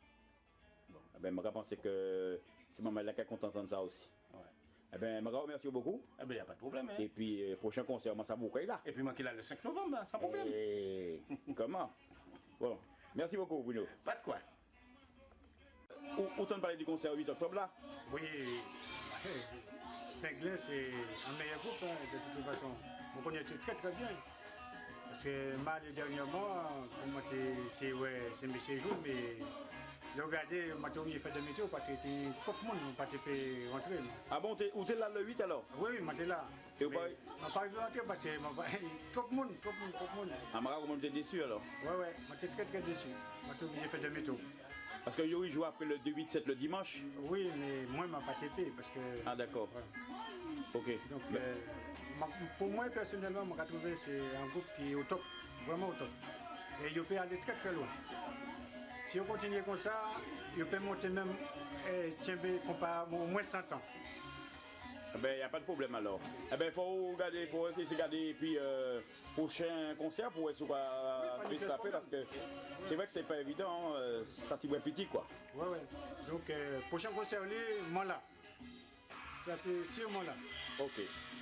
Bon. Eh ben, je pense que c'est maman là qui est content d'entendre ça aussi. Ouais. Eh ben, je remercie beaucoup. Eh ben, il n'y a pas de problème. Hein. Et puis, prochain concert, ça vous là. Et puis, moi qui est là le 5 novembre, sans problème. Et... Comment? Bon, merci beaucoup, Bruno. Pas de quoi. Autant de parler du concert 8 octobre là? Oui, Saint-Glen, c'est un meilleur groupe, hein, de toute façon. On connaît très très bien. Parce que mal dernièrement, c'est mes séjours, mais le regardez, j'ai fait de météo parce que c'était trop de monde, on n'a pas pu rentrer. Ah bon, où t'es là le 8 alors? Oui, j'étais là. Et vous on n'a pas pu rentrer parce que trop de monde. Ah, comment t'es déçu alors? Oui, j'étais très très déçu. J'ai fait de météo. Parce que Yori joue après le 2-8-7 le dimanche? Oui, mais moi, je n'ai pas TP parce que... Ah d'accord. Ouais. Ok. Donc, pour moi, personnellement, je trouve que c'est un groupe qui est au top, vraiment au top. Et il peut aller très très loin. Si on continue comme ça, il peut monter même au moins 100 ans. Eh ben, il n'y a pas de problème alors. Eh ben, il faut essayer de regarder et puis prochain concert pour essayer de se taper parce que c'est vrai que c'est pas évident, ça t'y voit petit quoi. Ouais. Donc, prochain concert, moi là. Ça c'est sûrement là. Ok.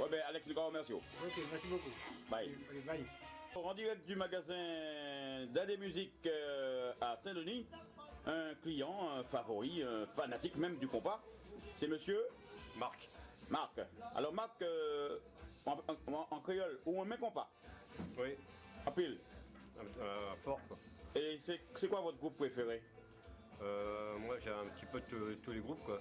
Ouais, ben, Alex, le grand merci. Ok, merci beaucoup. Bye. Allez, bye. En direct du magasin d'Adé Musique à Saint-Denis, un client, un favori, un fanatique même du compas, c'est monsieur Marc. Alors Marc, en créole, où on met compas? Oui. À pile? Fort quoi. Et c'est quoi votre groupe préféré? Moi j'ai un petit peu tous les groupes quoi.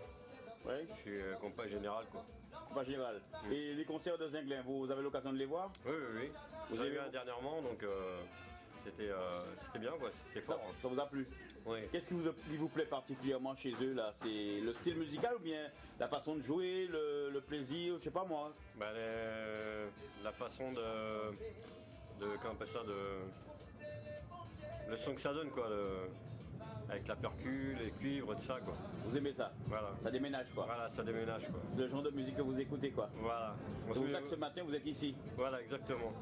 Oui. Je suis compas général quoi. Compas général. Et les concerts de Saint-Glen, vous avez l'occasion de les voir? Oui. Vous avez vu un dernièrement donc c'était bien quoi, c'était fort. Ça vous a plu? Oui. Qu'est-ce qui vous plaît particulièrement chez eux là? C'est le style musical ou bien la façon de jouer, le plaisir, je sais pas moi? La façon de comment on appelle ça, le son que ça donne quoi, avec la percu, les cuivres, tout ça quoi. Vous aimez ça? Voilà. Ça déménage quoi? Voilà, ça déménage quoi. C'est le genre de musique que vous écoutez quoi? Voilà. C'est pour ça que ce matin vous êtes ici? Voilà, exactement.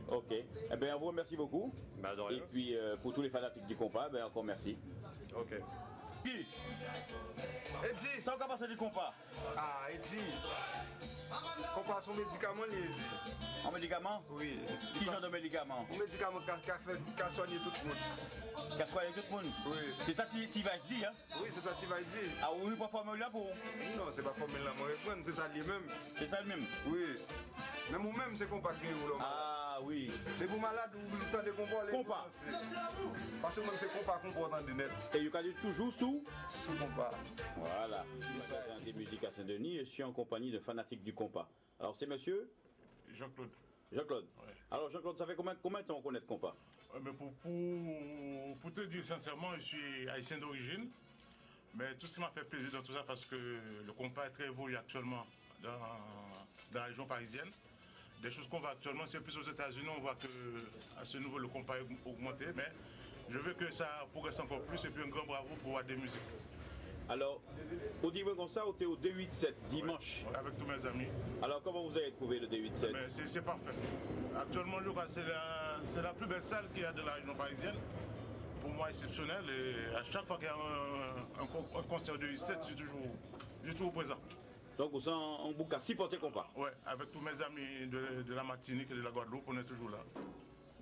Ok. Eh bien, on vous remercie beaucoup. Bah, de rien. Et puis, pour tous les fanatiques du compas, encore merci. Ok. Eddie, ça va passer du compas? Ah, Eddie. Compas son médicament, Eddie. Un médicament? Oui. Quel genre de médicament? Un médicament qui a soigné tout le monde. Qui a soigné tout le monde? Oui. C'est ça que tu vas dire, hein? Oui, c'est ça que tu vas dire. Ah oui, pas formule là pour? Non, c'est pas formule là, moi, c'est ça lui-même. C'est ça lui-même? Oui. Mais moi-même, c'est compas qui est où là? Ah oui. Mais pour malade, vous avez des compas? Compas. Parce que moi, c'est compas qu'on porte dans des net. Et vous avez toujours sous compas. Voilà. Magasin des musiques à Saint-Denis, je suis en compagnie de fanatiques du compas. Alors, c'est monsieur Jean-Claude. Jean-Claude. Ouais. Alors, Jean-Claude, ça fait combien de temps on connaît le compas? Mais pour te dire sincèrement, je suis haïtien d'origine. Mais tout ce qui m'a fait plaisir dans tout ça, parce que le compas est très évolué actuellement dans la région parisienne. Des choses qu'on voit actuellement, c'est plus aux États-Unis, on voit qu'à ce niveau, le compas est augmenté. Mais je veux que ça progresse encore plus et puis un grand bravo pour Adé Musique. Alors, au niveau comme ça, on est au D87 dimanche. Ouais, avec tous mes amis. Alors, comment vous avez trouvé le D87? C'est parfait. Actuellement, je crois que c'est la plus belle salle qu'il y a de la région parisienne. Pour moi, exceptionnel. Et à chaque fois qu'il y a un concert de D87, je suis toujours présent. Donc, vous êtes en bouc à supporter compas? Oui, avec tous mes amis de la Martinique et de la Guadeloupe, on est toujours là.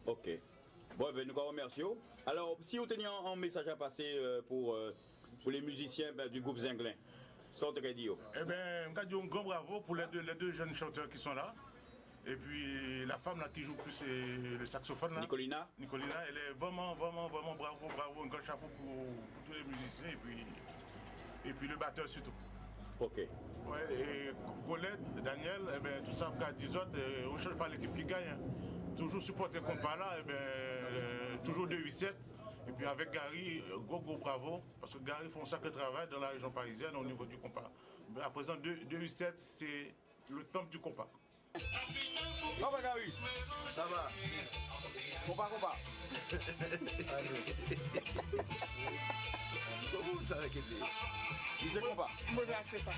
Ok. Bon, ben, nous vous remercions. Alors, si vous teniez un message à passer pour les musiciens du groupe Saint-Glen, sortez radio. Eh bien, je dis un grand bravo pour les deux jeunes chanteurs qui sont là. Et puis la femme là qui joue plus le saxophone là. Nicolina, elle est vraiment bravo, un grand chapeau pour tous les musiciens et puis le batteur surtout. Ok. Ouais, et Colette, Daniel, eh ben, tout ça, qu'à 10 autres, on ne change pas l'équipe qui gagne. Hein. Toujours supporter compas là, eh ben, toujours 2-8-7. Et puis avec Gary, gros bravo, parce que Gary font un sacré travail dans la région parisienne au niveau du compas. À présent, 2-8-7, c'est le temple du compas. Comment Gary? Ça va. Compas. Comment ça avec lui? Il fait compas. Moi, je vais acheter ça.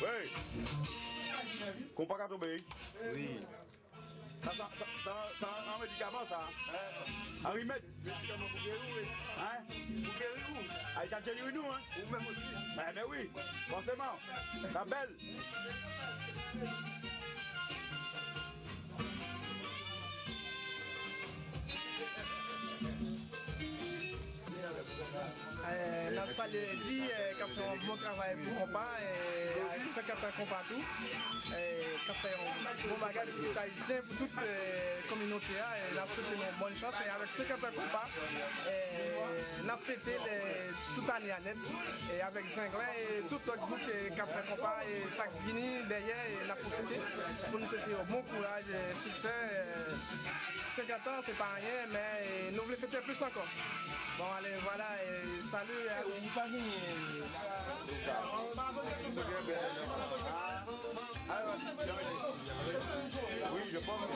Oui. Compas qu'à tomber. Oui. Ça, un médicament, ça. Un remède. Médicament pour guérir, oui. Hein? Pour guérir où? Ah, il t'a guéri nous, hein? Ou même aussi. Mais oui, forcément. La belle. Ça dit qu'on fait un bon travail pour compas, avec 50 compas tout. Qu'on fait un bon bagage pour tout haïtien, pour toute communauté. On a fait une bonne chance. Et avec 50 compas, on a fêté toute année à net. Et avec Zinglin et tout notre groupe qui a fait compas et ça vini derrière, et on a profité pour nous souhaiter un bon courage et succès. 50 ans, c'est pas rien, mais nous voulons fêter plus encore. Bon, allez, voilà, et salut à tous. Oui, je pense.